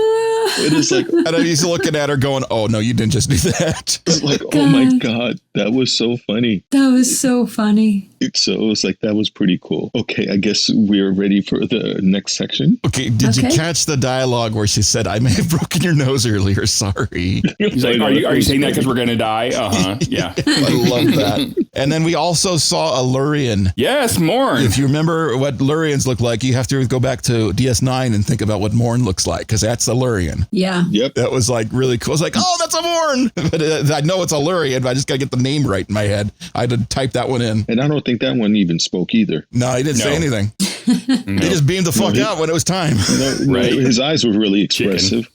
It is like, And he's looking at her going, oh, no, you didn't just do that. it's like, oh my God, that was so funny. That was so funny. So it was like, that was pretty cool. Okay, I guess we're ready for the next section. Okay, did you Okay. catch the dialogue where she said, I may have broken your nose earlier, sorry. He's like, are you saying that because we're going to die? Uh-huh. Yeah. I love that. And then we also saw a Lurian. Yes, Morn. If you remember what Lurians look like, you have to go back to DS9 and think about what Morn looks like, because that's a Lurian. Yeah. Yep. That was like really cool. I was like, oh, that's a Morn. But I know it's a Lurian, but I just got to get the name right in my head. I had to type that one in. And I don't think that one even spoke either. No, he didn't say No. anything. No. He just beamed the fuck out when it was time. Right. His eyes were really expressive.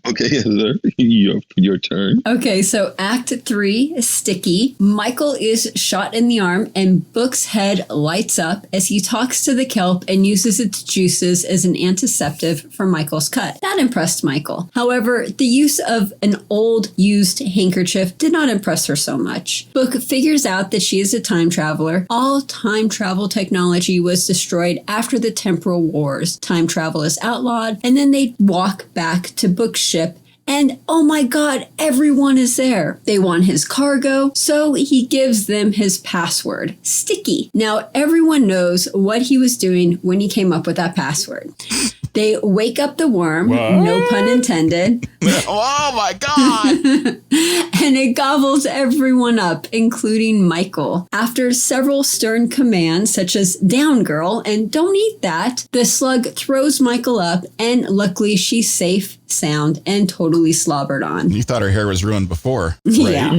Okay, Heather, your turn. Okay, so Act 3 is Sticky. Michael is shot in the arm and Book's head lights up as he talks to the kelp and uses its juices as an antiseptic for Michael's cut. That impressed Michael. However, the use of an old used handkerchief did not impress her so much. Book figures out that she is a time traveler. All time travel technology was destroyed after the Temporal Wars. Time travel is outlawed, and then they walk back to Book's ship. And oh my God, everyone is there. They want his cargo, so he gives them his password, Sticky. Now, everyone knows what he was doing when he came up with that password. They wake up the worm, no pun intended, Oh my God. and it gobbles everyone up, including Michael. After several stern commands, such as down girl and don't eat that, the slug throws Michael up, and luckily she's safe, sound, and totally slobbered on. You thought her hair was ruined before. Yeah.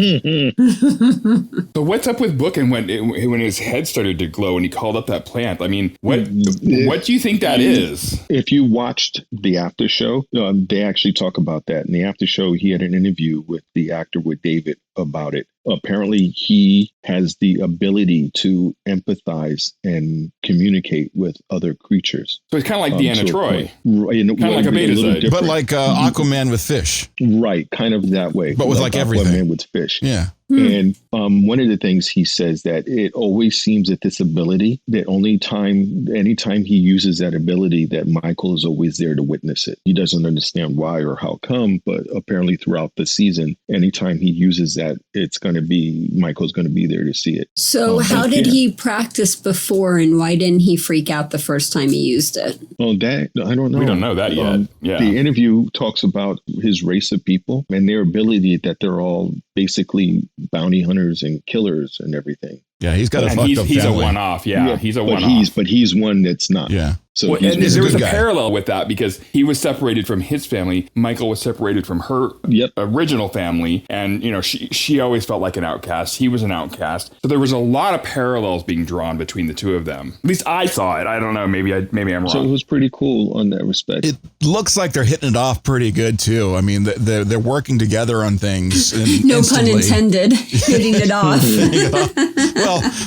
So what's up with Book and when his head started to glow and he called up that plant? I mean, what do you think that is? If you watched the after show, they actually talk about that. In the after show, he had an interview with the actor, with David, about it. Apparently, he has the ability to empathize and communicate with other creatures. So it's kind of like Deanna Troy. Right, kind of like a Betazoid. But like Aquaman with fish. Right, kind of that way. But with like everything. Aquaman with fish. Yeah. And one of the things he says that it always seems that this ability, that anytime he uses that ability, that Michael is always there to witness it. He doesn't understand why or how come, but apparently throughout the season, anytime he uses that, Michael's going to be there to see it. So how did he practice before, and why didn't he freak out the first time he used it? Oh, that I don't know. We don't know that yet. Yeah. The interview talks about his race of people and their ability that they're all basically bounty hunters and killers and everything. Yeah, he's got a fucked up He's family. a one-off. Yeah, he's a one-off. But he's one that's not. Yeah. So and there was a guy. parallel with that because he was separated from his family. Michael was separated from her original family. And, she always felt like an outcast. He was an outcast. So there was a lot of parallels being drawn between the two of them. At least I saw it. I don't know. Maybe I'm wrong. So it was pretty cool on that respect. It looks like they're hitting it off pretty good, too. I mean, they're working together on things. No instantly. pun intended. Hitting it off.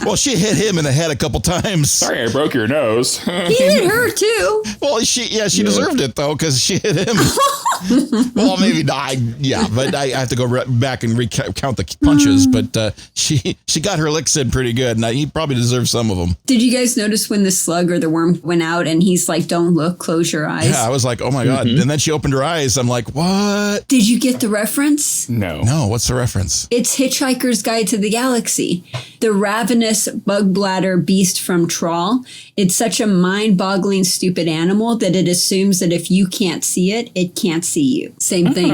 Well, she hit him in the head a couple times. Sorry, I broke your nose. He hit her too. Well, she deserved it, though, because she hit him. Well, maybe not. But I have to go back and count the punches. But she got her licks in pretty good, and he probably deserved some of them. Did you guys notice when the slug or the worm went out and he's like, "Don't look, close your eyes"? Yeah, I was like, oh my God. And then she opened her eyes. I'm like, what? Did you get the reference? No. No, what's the reference? It's Hitchhiker's Guide to the Galaxy. The ravenous bug bladder beast from Trawl. It's such a mind-boggling, stupid animal that it assumes that if you can't see it, it can't see you. Same thing.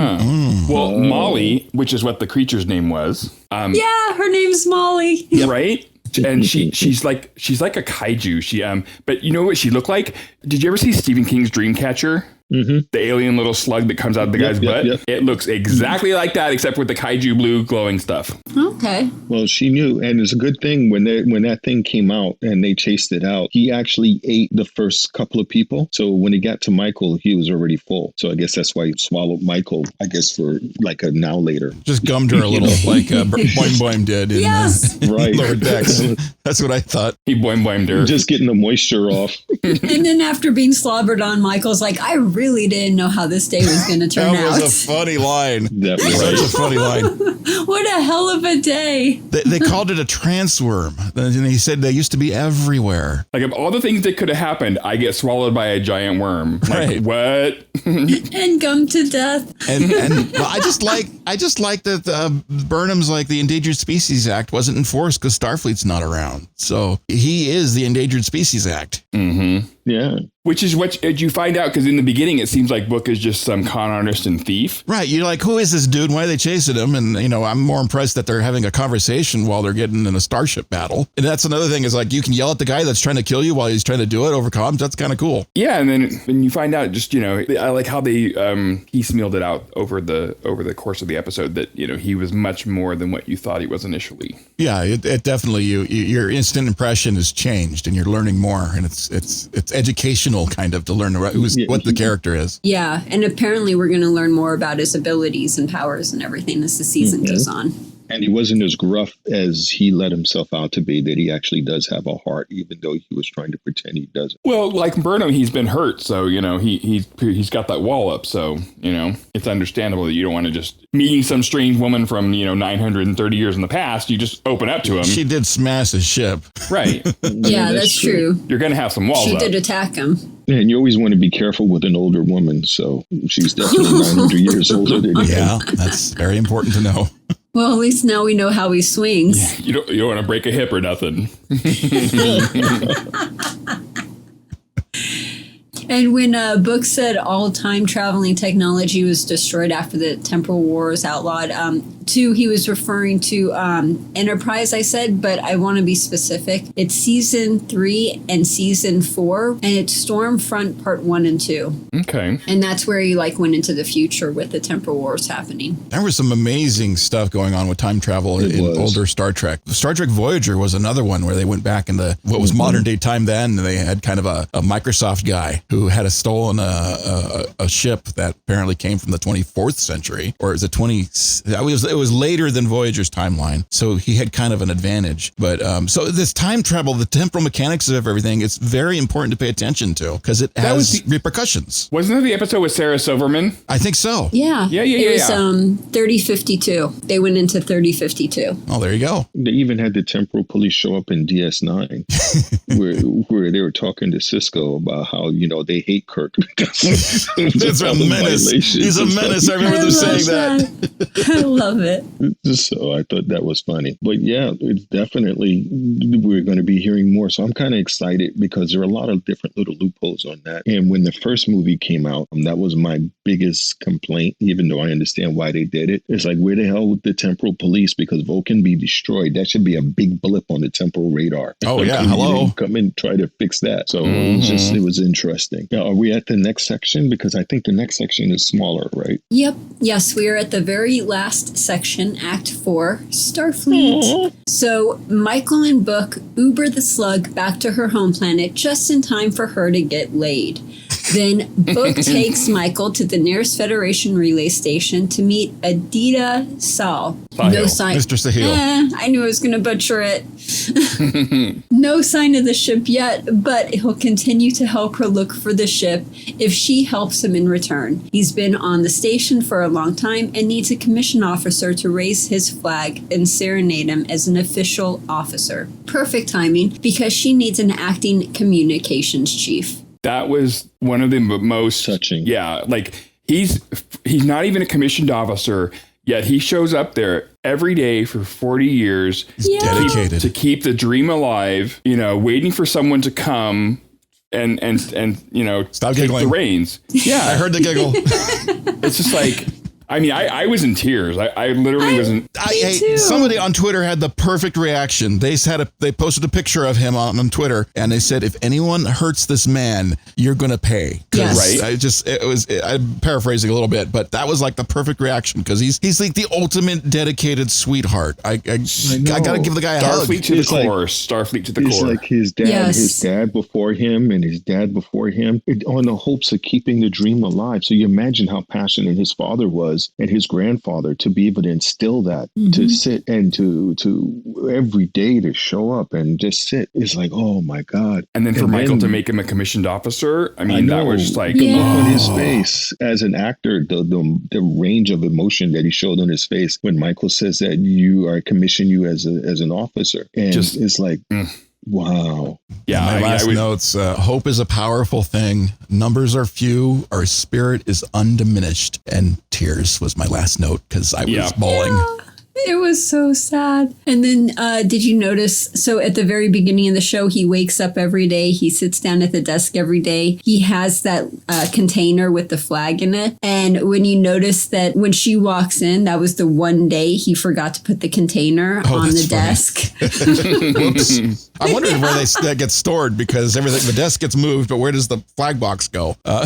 Well, Molly, which is what the creature's name was. Yeah, her name's Molly. Right? And she's like a kaiju. But you know what she looked like? Did you ever see Stephen King's Dreamcatcher? Mm-hmm. The alien little slug that comes out of the guy's butt. Yep. It looks exactly like that, except with the kaiju blue glowing stuff. Okay. Well, she knew, and it's a good thing when that thing came out and they chased it out. He actually ate the first couple of people. So when he got to Michael, he was already full. So I guess that's why he swallowed Michael. I guess for like a now later. Just gummed her a little, like Boim Boimed did in right. Lower Decks. That's what I thought. He Boim Boimed her. Just getting the moisture off. And then after being slobbered on, Michael's like, I really didn't know how this day was going to turn out. That was a funny line. That was such a funny line. What a hell of a day. They called it a transworm. And he said they used to be everywhere. Like, of all the things that could have happened, I get swallowed by a giant worm. Like, right. What? And gummed to death. And well, I just like that Burnham's like the Endangered Species Act wasn't enforced because Starfleet's not around. So he is the Endangered Species Act. Mm-hmm. Yeah. Which is what you find out, because in the beginning, it seems like Book is just some con artist and thief. Right. You're like, who is this dude? Why are they chasing him? And, I'm more impressed that they're having a conversation while they're getting in a starship battle. And that's another thing is like, you can yell at the guy that's trying to kill you while he's trying to do it over comms. That's kind of cool. Yeah. And then when you find out just, I like how they piecemealed it out over the course of the episode that, he was much more than what you thought he was initially. Yeah, it definitely, your instant impression has changed and you're learning more. And it's educational kind of to learn what the character is. Yeah, and apparently we're going to learn more about his abilities and powers and everything as the season goes on. And he wasn't as gruff as he let himself out to be, that he actually does have a heart, even though he was trying to pretend he doesn't. Well, like Burnham, he's been hurt. So, he's got that wall up. So, it's understandable that you don't want to just meeting some strange woman from, 930 years in the past. You just open up to him. She did smash his ship. Right. Yeah, that's true. You're going to have some walls She up. did attack him. And you always want to be careful with an older woman. So she's definitely 900 years older than you. Yeah, that's very important to know. Well, at least now we know how he swings. You don't want to break a hip or nothing. And when Book said all time traveling technology was destroyed after the temporal wars outlawed, too, he was referring to Enterprise, I said, but I want to be specific. It's season 3 and season 4, and it's Stormfront part 1 and 2. Okay. And that's where he went into the future with the temporal wars happening. There was some amazing stuff going on with time travel in older Star Trek. Star Trek Voyager was another one where they went back into what was modern day time then. And they had kind of a Microsoft guy who had stolen a ship that apparently came from the 24th century, or is it 20? It was later than Voyager's timeline. So he had kind of an advantage. But so this time travel, the temporal mechanics of everything, it's very important to pay attention to because it has repercussions. Wasn't that the episode with Sarah Silverman? I think so. Yeah. It was 3052. They went into 3052. Oh, there you go. They even had the temporal police show up in DS9 where they were talking to Cisco about how, they hate Kirk. That's a menace. He's a menace. I remember them saying that. I love it. So I thought that was funny. But yeah, it's definitely, we're going to be hearing more. So I'm kind of excited because there are a lot of different little loopholes on that. And when the first movie came out, that was my biggest complaint, even though I understand why they did it. It's like, where the hell with the temporal police? Because Vulcan be destroyed. That should be a big blip on the temporal radar. Oh, yeah. Hello. Come and try to fix that. So it was interesting. Now, are we at the next section? Because I think the next section is smaller, right? Yep. Yes, we are at the very last section, Act 4, Starfleet. Aww. So Michael and Book Uber the Slug back to her home planet just in time for her to get laid. Then Book takes Michael to the nearest Federation relay station to meet Aditya Sahil. No sign. Mr. Sahil. I knew I was going to butcher it. No sign of the ship yet, but he'll continue to help her look for the ship if she helps him in return. He's been on the station for a long time and needs a commission officer to raise his flag and serenade him as an official officer. Perfect timing because she needs an acting communications chief. That was one of the most touching. Yeah, like he's not even a commissioned officer, yet he shows up there every day for 40 years. He's dedicated to keep the dream alive, waiting for someone to come and stop take giggling. The reins. Yeah, I heard the giggle. It's just like, I was in tears. I literally wasn't. Somebody on Twitter had the perfect reaction. They posted a picture of him on Twitter, and they said, "If anyone hurts this man, you're going to pay." Yes. Right. I'm paraphrasing a little bit, but that was like the perfect reaction because he's like the ultimate dedicated sweetheart. I got to give the guy a hug. Starfleet to the core. Starfleet to the core. It's like his dad before him, and his dad before him, on the hopes of keeping the dream alive. So you imagine how passionate his father was. And his grandfather to be able to instill that, to sit and to every day to show up and just sit is like, oh my God. And then for Michael to make him a commissioned officer, that was just like, the look on his face as an actor, the range of emotion that he showed on his face when Michael says that I commission you as an officer, and it's like. Wow. Yeah. My last notes, hope is a powerful thing. Numbers are few. Our spirit is undiminished. And tears was my last note because I was bawling. Yeah. It was so sad. And then did you notice, so at the very beginning of the show, he wakes up every day. He sits down at the desk every day. He has that container with the flag in it. And when you notice that when she walks in, that was the one day he forgot to put the container on the desk. Whoops. I wondered where that gets stored because the desk gets moved, but where does the flag box go? I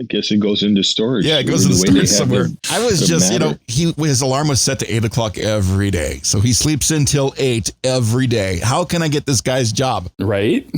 guess it goes into storage. Yeah, it goes into storage somewhere. I was just, his alarm was set to 8 o'clock every day. So he sleeps until 8 every day. How can I get this guy's job? Right?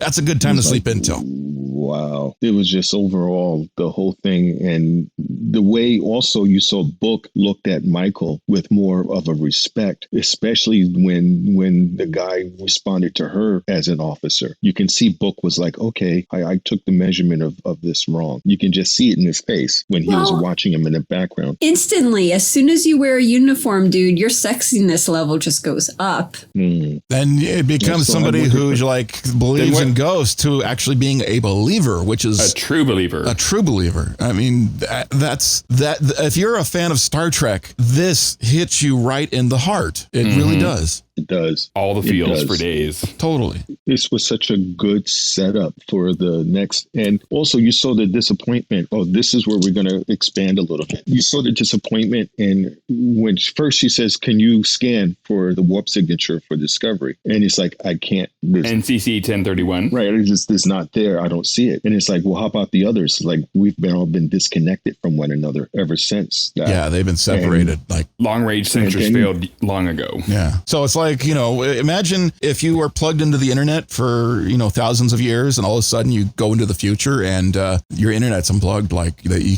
That's a good time to sleep until. Wow. It was just overall the whole thing. And the way also you saw Book looked at Michael with more of a respect, especially when the guy responded to her as an officer. You can see Book was like, okay, I took the measurement of this wrong. You can just see it in his face when he was watching him in the background. Instantly, as soon as you wear a uniform, dude, your sexiness level just goes up. Then it becomes somebody who's like believes in ghosts to actually being a believer, which is a true believer. A true believer. I mean, that's if you're a fan of Star Trek, this hits you right in the heart. It really does. It does. All the feels for days. Totally. This was such a good setup for the next. And also, you saw the disappointment. Oh, this is where we're going to expand a little bit. You saw the disappointment in when first she says, "Can you scan for the warp signature for Discovery?" And it's like, I can't. NCC-1031. Right. It's not there. I don't see it. And it's like, well, how about the others? Like, we've all been disconnected from one another ever since that. Yeah, they've been separated. Long range sensors failed long ago. Yeah. So it's like, imagine if you were plugged into the internet for, thousands of years, and all of a sudden you go into the future and your internet's unplugged. Like that you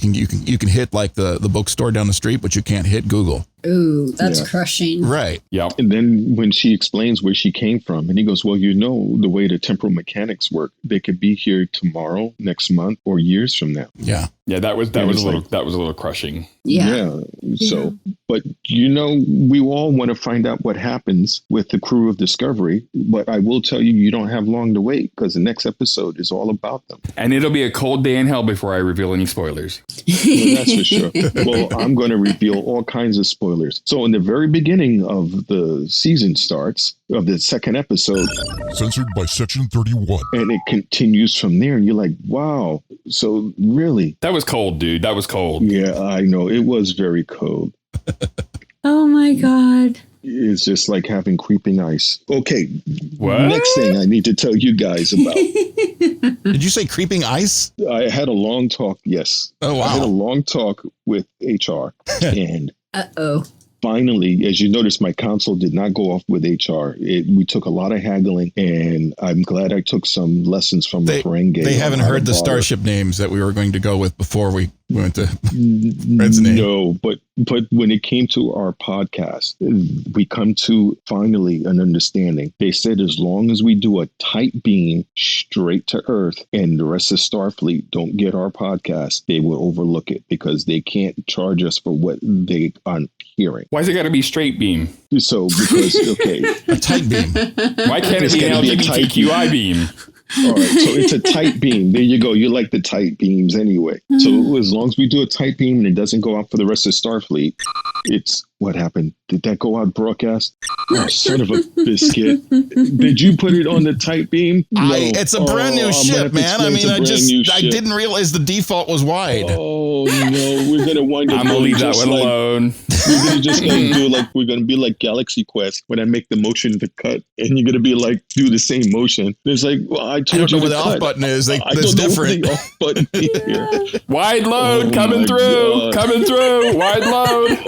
can hit like the bookstore down the street, but you can't hit Google. Ooh, that's crushing. Right. Yeah. And then when she explains where she came from, and he goes, well, the way the temporal mechanics work, they could be here tomorrow, next month, or years from now. Yeah. Yeah, that was a little crushing. Yeah. So, but we all want to find out what happens with the crew of Discovery. But I will tell you, you don't have long to wait, because the next episode is all about them. And it'll be a cold day in hell before I reveal any spoilers. Well, that's for sure. Well, I'm going to reveal all kinds of spoilers. So in the very beginning of the season of the second episode. Censored by Section 31. And it continues from there. And you're like, wow. So really? That was cold, dude. That was cold. Yeah, I know. It was very cold. Oh, my God. It's just like having creeping ice. Okay. What? Next thing I need to tell you guys about. Did you say creeping ice? I had a long talk. Yes. Oh, wow. I had a long talk with HR. And uh-oh. Finally, as you notice, my counsel did not go off with HR. We took a lot of haggling, and I'm glad I took some lessons from Ferengi. They haven't heard the Starship names that we were going to go with before we went to Fred's name. No, but when it came to our podcast, we come to finally an understanding. They said as long as we do a tight beam straight to Earth and the rest of Starfleet don't get our podcast, they will overlook it because they can't charge us for what they aren't hearing. Why's it got to be straight beam? So, because, okay. A tight beam. Why can't it be an LGBTQI beam? All right, so it's a tight beam. There you go. You like the tight beams anyway. So as long as we do a tight beam and it doesn't go out for the rest of Starfleet, it's what happened. Did that go out broadcast? Oh, son of a biscuit. Did you put it on the tight beam? No. It's a brand new ship, man. I mean, I didn't realize the default was wide. Oh, no. We're going to wind up. I'm going to leave that one alone. We're going to just we're going to be like Galaxy Quest when I make the motion to cut and you're going to be like, do the same motion. It's like, well, I told you what the off button is. It's different. The off button here. Wide load coming through. Wide load.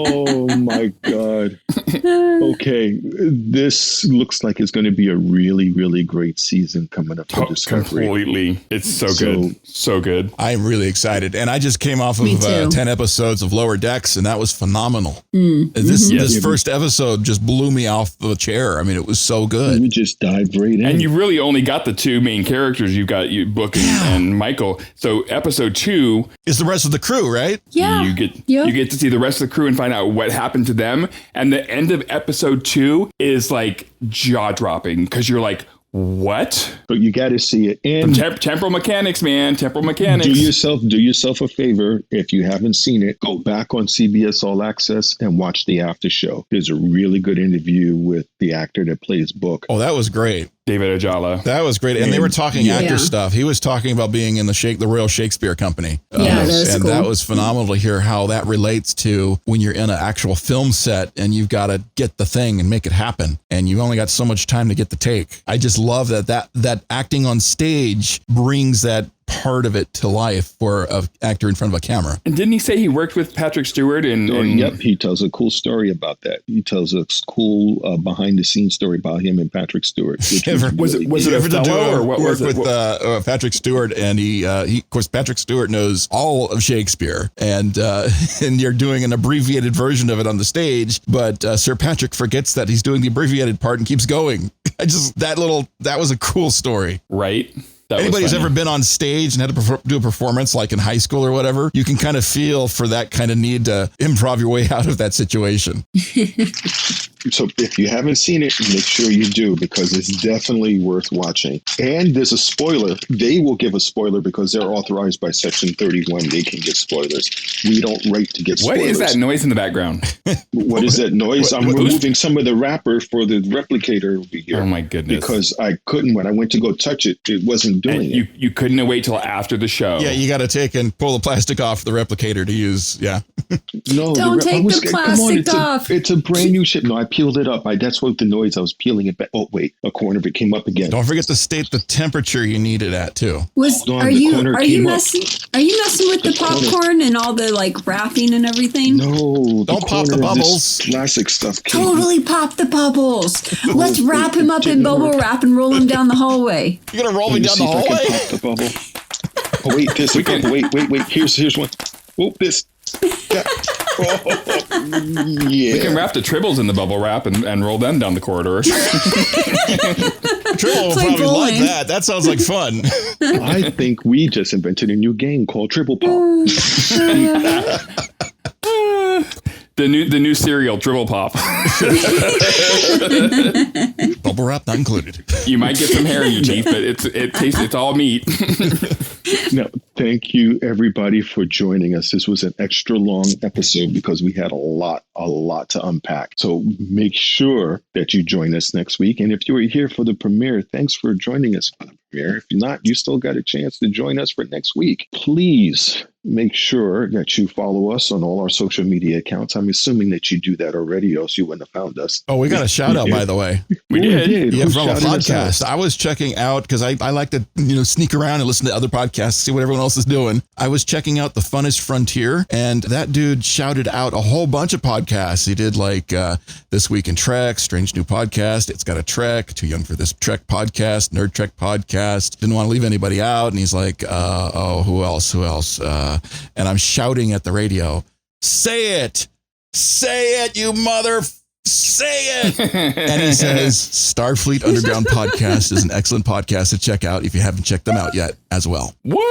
Oh my God. Okay. This looks like it's going to be a really, really great season coming up for Discovery. Completely. It's so good. So good. I'm really excited. And I just came off of 10 episodes of Lower Decks, and that was phenomenal. This first episode just blew me off the chair. I mean, it was so good. You just dived right in. And you really only got the two main characters. You've got Book and Michael. So episode 2 is the rest of the crew, right? Yeah. You get to see the rest of the crew and find out what happened to them. And the end of episode 2 is like jaw-dropping because you're like, what? But you got to see it. And Temporal Mechanics, man. Temporal Mechanics. Do yourself a favor. If you haven't seen it, go back on CBS All Access and watch the after show. There's a really good interview with the actor that plays Book. Oh, that was great. David Ajala. That was great. And they were talking actor stuff. He was talking about being in the Royal Shakespeare Company. That was phenomenal to hear how that relates to when you're in an actual film set and you've got to get the thing and make it happen. And you've only got so much time to get the take. I just love that acting on stage brings that part of it to life for an actor in front of a camera. And didn't he say he worked with Patrick Stewart? Yep, he tells a cool story about that. He tells a cool behind the scenes story about him and Patrick Stewart. Was it Othello or what was it? With Patrick Stewart, and he of course Patrick Stewart knows all of Shakespeare, and you're doing an abbreviated version of it on the stage, but Sir Patrick forgets that he's doing the abbreviated part and keeps going. That was a cool story. Right. Anybody's ever been on stage and had to do a performance like in high school or whatever, you can kind of feel for that kind of need to improv your way out of that situation. So if you haven't seen it, make sure you do, because it's definitely worth watching. And there's a spoiler. They will give a spoiler because they're authorized by Section 31. They can get spoilers. We don't rate to get spoilers. What is that noise in the background? What is that noise? I'm removing some of the wrapper for the replicator over here. Oh my goodness. Because I couldn't, when I went to go touch it, it wasn't doing it. You couldn't wait till after the show. Yeah, you got to take and pull the plastic off the replicator to use. Yeah. No, don't take the plastic off. It's a brand new ship. No, I peeled it up. That's what the noise. I was peeling it back. Oh wait, a corner of it came up again. Don't forget to state the temperature you need it at too. Are you messing with the popcorn and all the like wrapping and everything? No, don't pop the bubbles. Classic stuff. Totally pop the bubbles. Let's wrap him up in bubble wrap and roll him down the hallway. You're gonna roll me down the hallway? Pop the bubble. Oh wait, there's a bubble. Wait. Here's one. Oh, this. Yeah. We can wrap the Tribbles in the bubble wrap and roll them down the corridor. Tribble will probably like that. That sounds like fun. I think we just invented a new game called Tribble Pop. The new cereal, Tribble Pop. Bubble wrap not included. You might get some hair in your teeth, but it's all meat. No, thank you everybody for joining us. This was an extra long episode because we had a lot to unpack. So make sure that you join us next week. And if you were here for the premiere, thanks for joining us for the premiere. If you're not, you still got a chance to join us for next week. Please make sure that you follow us on all our social media accounts. I'm assuming that you do that already, or else you wouldn't have found us. Oh, we got a shout out, by the way. We did. Yeah, from a podcast. I was checking out, because I like to sneak around and listen to other podcasts, see what everyone else is doing. I was checking out the Funnest Frontier, and that dude shouted out a whole bunch of podcasts. He did like This Week in Trek, Strange New Podcast, It's Got a Trek, Too Young for This Trek Podcast, Nerd Trek Podcast. Didn't want to leave anybody out. And he's like, who else? And I'm shouting at the radio, say it, you mother, say it. And he says, Starfleet Underground Podcast is an excellent podcast to check out if you haven't checked them out yet as well. What?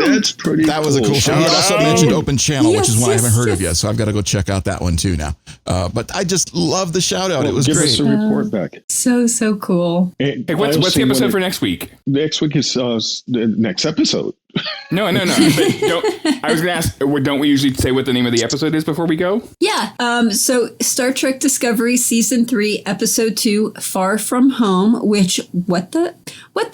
That's pretty That was a cool show. He also mentioned Open Channel, which is one I haven't heard of yet. So I've got to go check out that one too now. But I just love the shout out. It was give great. Give us a report back. So cool. Hey, what's the episode for next week? Next week is the next episode. No. But I was going to ask, don't we usually say what the name of the episode is before we go? Yeah. So Star Trek Discovery Season 3, Episode 2, Far From Home, which, what the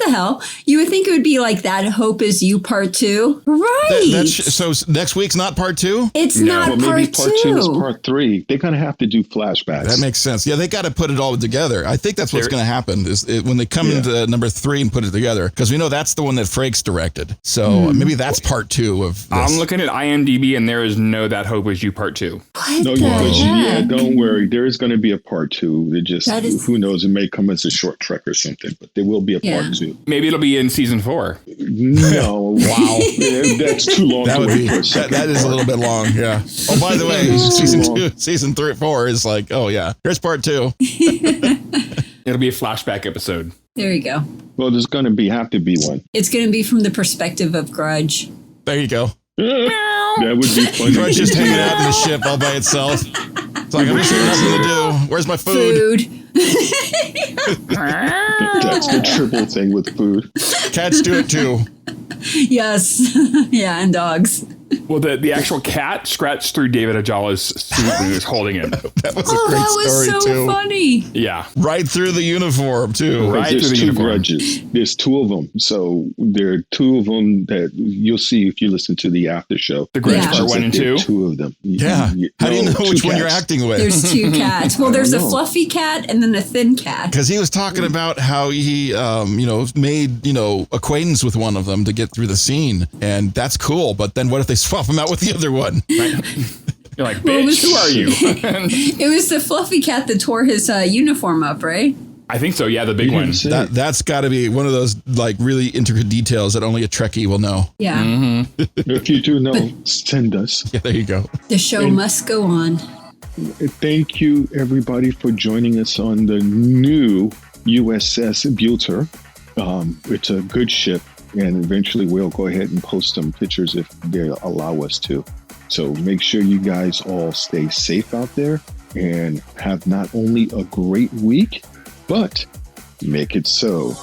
hell? You would think it would be like That Hope Is You Part 2. Right. So next week's not Part 2? It's not well, Part 2. Maybe Part 2 is Part 3. They're going to have to do flashbacks. That makes sense. Yeah, they got to put it all together. I think that's what's going to happen is when they come into number 3 and put it together, because we know that's the one that Frakes directed. So maybe that's Part 2 of this. I'm looking at IMDb and there is no That Hope Is You Part 2. Don't worry. There is going to be a Part 2. It just, who knows, it may come as a short trek or something, but there will be a Part 2. Maybe it'll be in Season 4. No. Wow. That's too long to wait for a second. That is a little bit long, yeah. Oh, by the way, Season 3 or 4 is like, oh yeah, here's Part 2. It'll be a flashback episode. There you go. Well, there's going to have to be one. It's going to be from the perspective of Grudge. There you go. That would be funny. Grudge just hanging out in the ship all by itself. It's like, I'm just here nothing to do. Where's my food? That's the Tribble thing with food. Cats do it too. Yes. Yeah, and dogs. Well, the actual cat scratched through David Ajala's suit when he was holding it. That was a great story, so too. Funny. Yeah. Right through the uniform, too. Right through the uniform. Grudges. There's 2 of them. So there are 2 of them that you'll see if you listen to the after show. The Grudge Part 1 and 2? 2 of them. Yeah. How do you know which one you're acting with? There's 2 cats. Well, there's a fluffy cat and then a thin cat. Because he was talking about how he, made, acquaintance with one of them to get through the scene. And that's cool. But then what if they swap him out with the other one? Right. You're like, bitch, who are you? It was the fluffy cat that tore his uniform up, right? I think so. Yeah, the big one. That's got to be one of those like really intricate details that only a Trekkie will know. Yeah. Mm-hmm. If you do know, send us. Yeah, there you go. The show must go on. Thank you, everybody, for joining us on the new USS Beutler. It's a good ship, and eventually we'll go ahead and post some pictures if they allow us to. So make sure you guys all stay safe out there and have not only a great week, but make it so.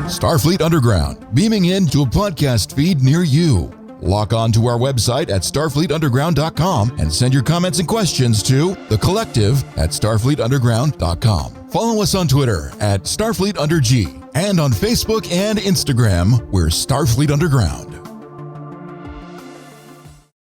Starfleet Underground, beaming into a podcast feed near you. Log on to our website at starfleetunderground.com and send your comments and questions to thecollective@starfleetunderground.com. Follow us on Twitter at StarfleetUnderG and on Facebook and Instagram, we're Starfleet Underground.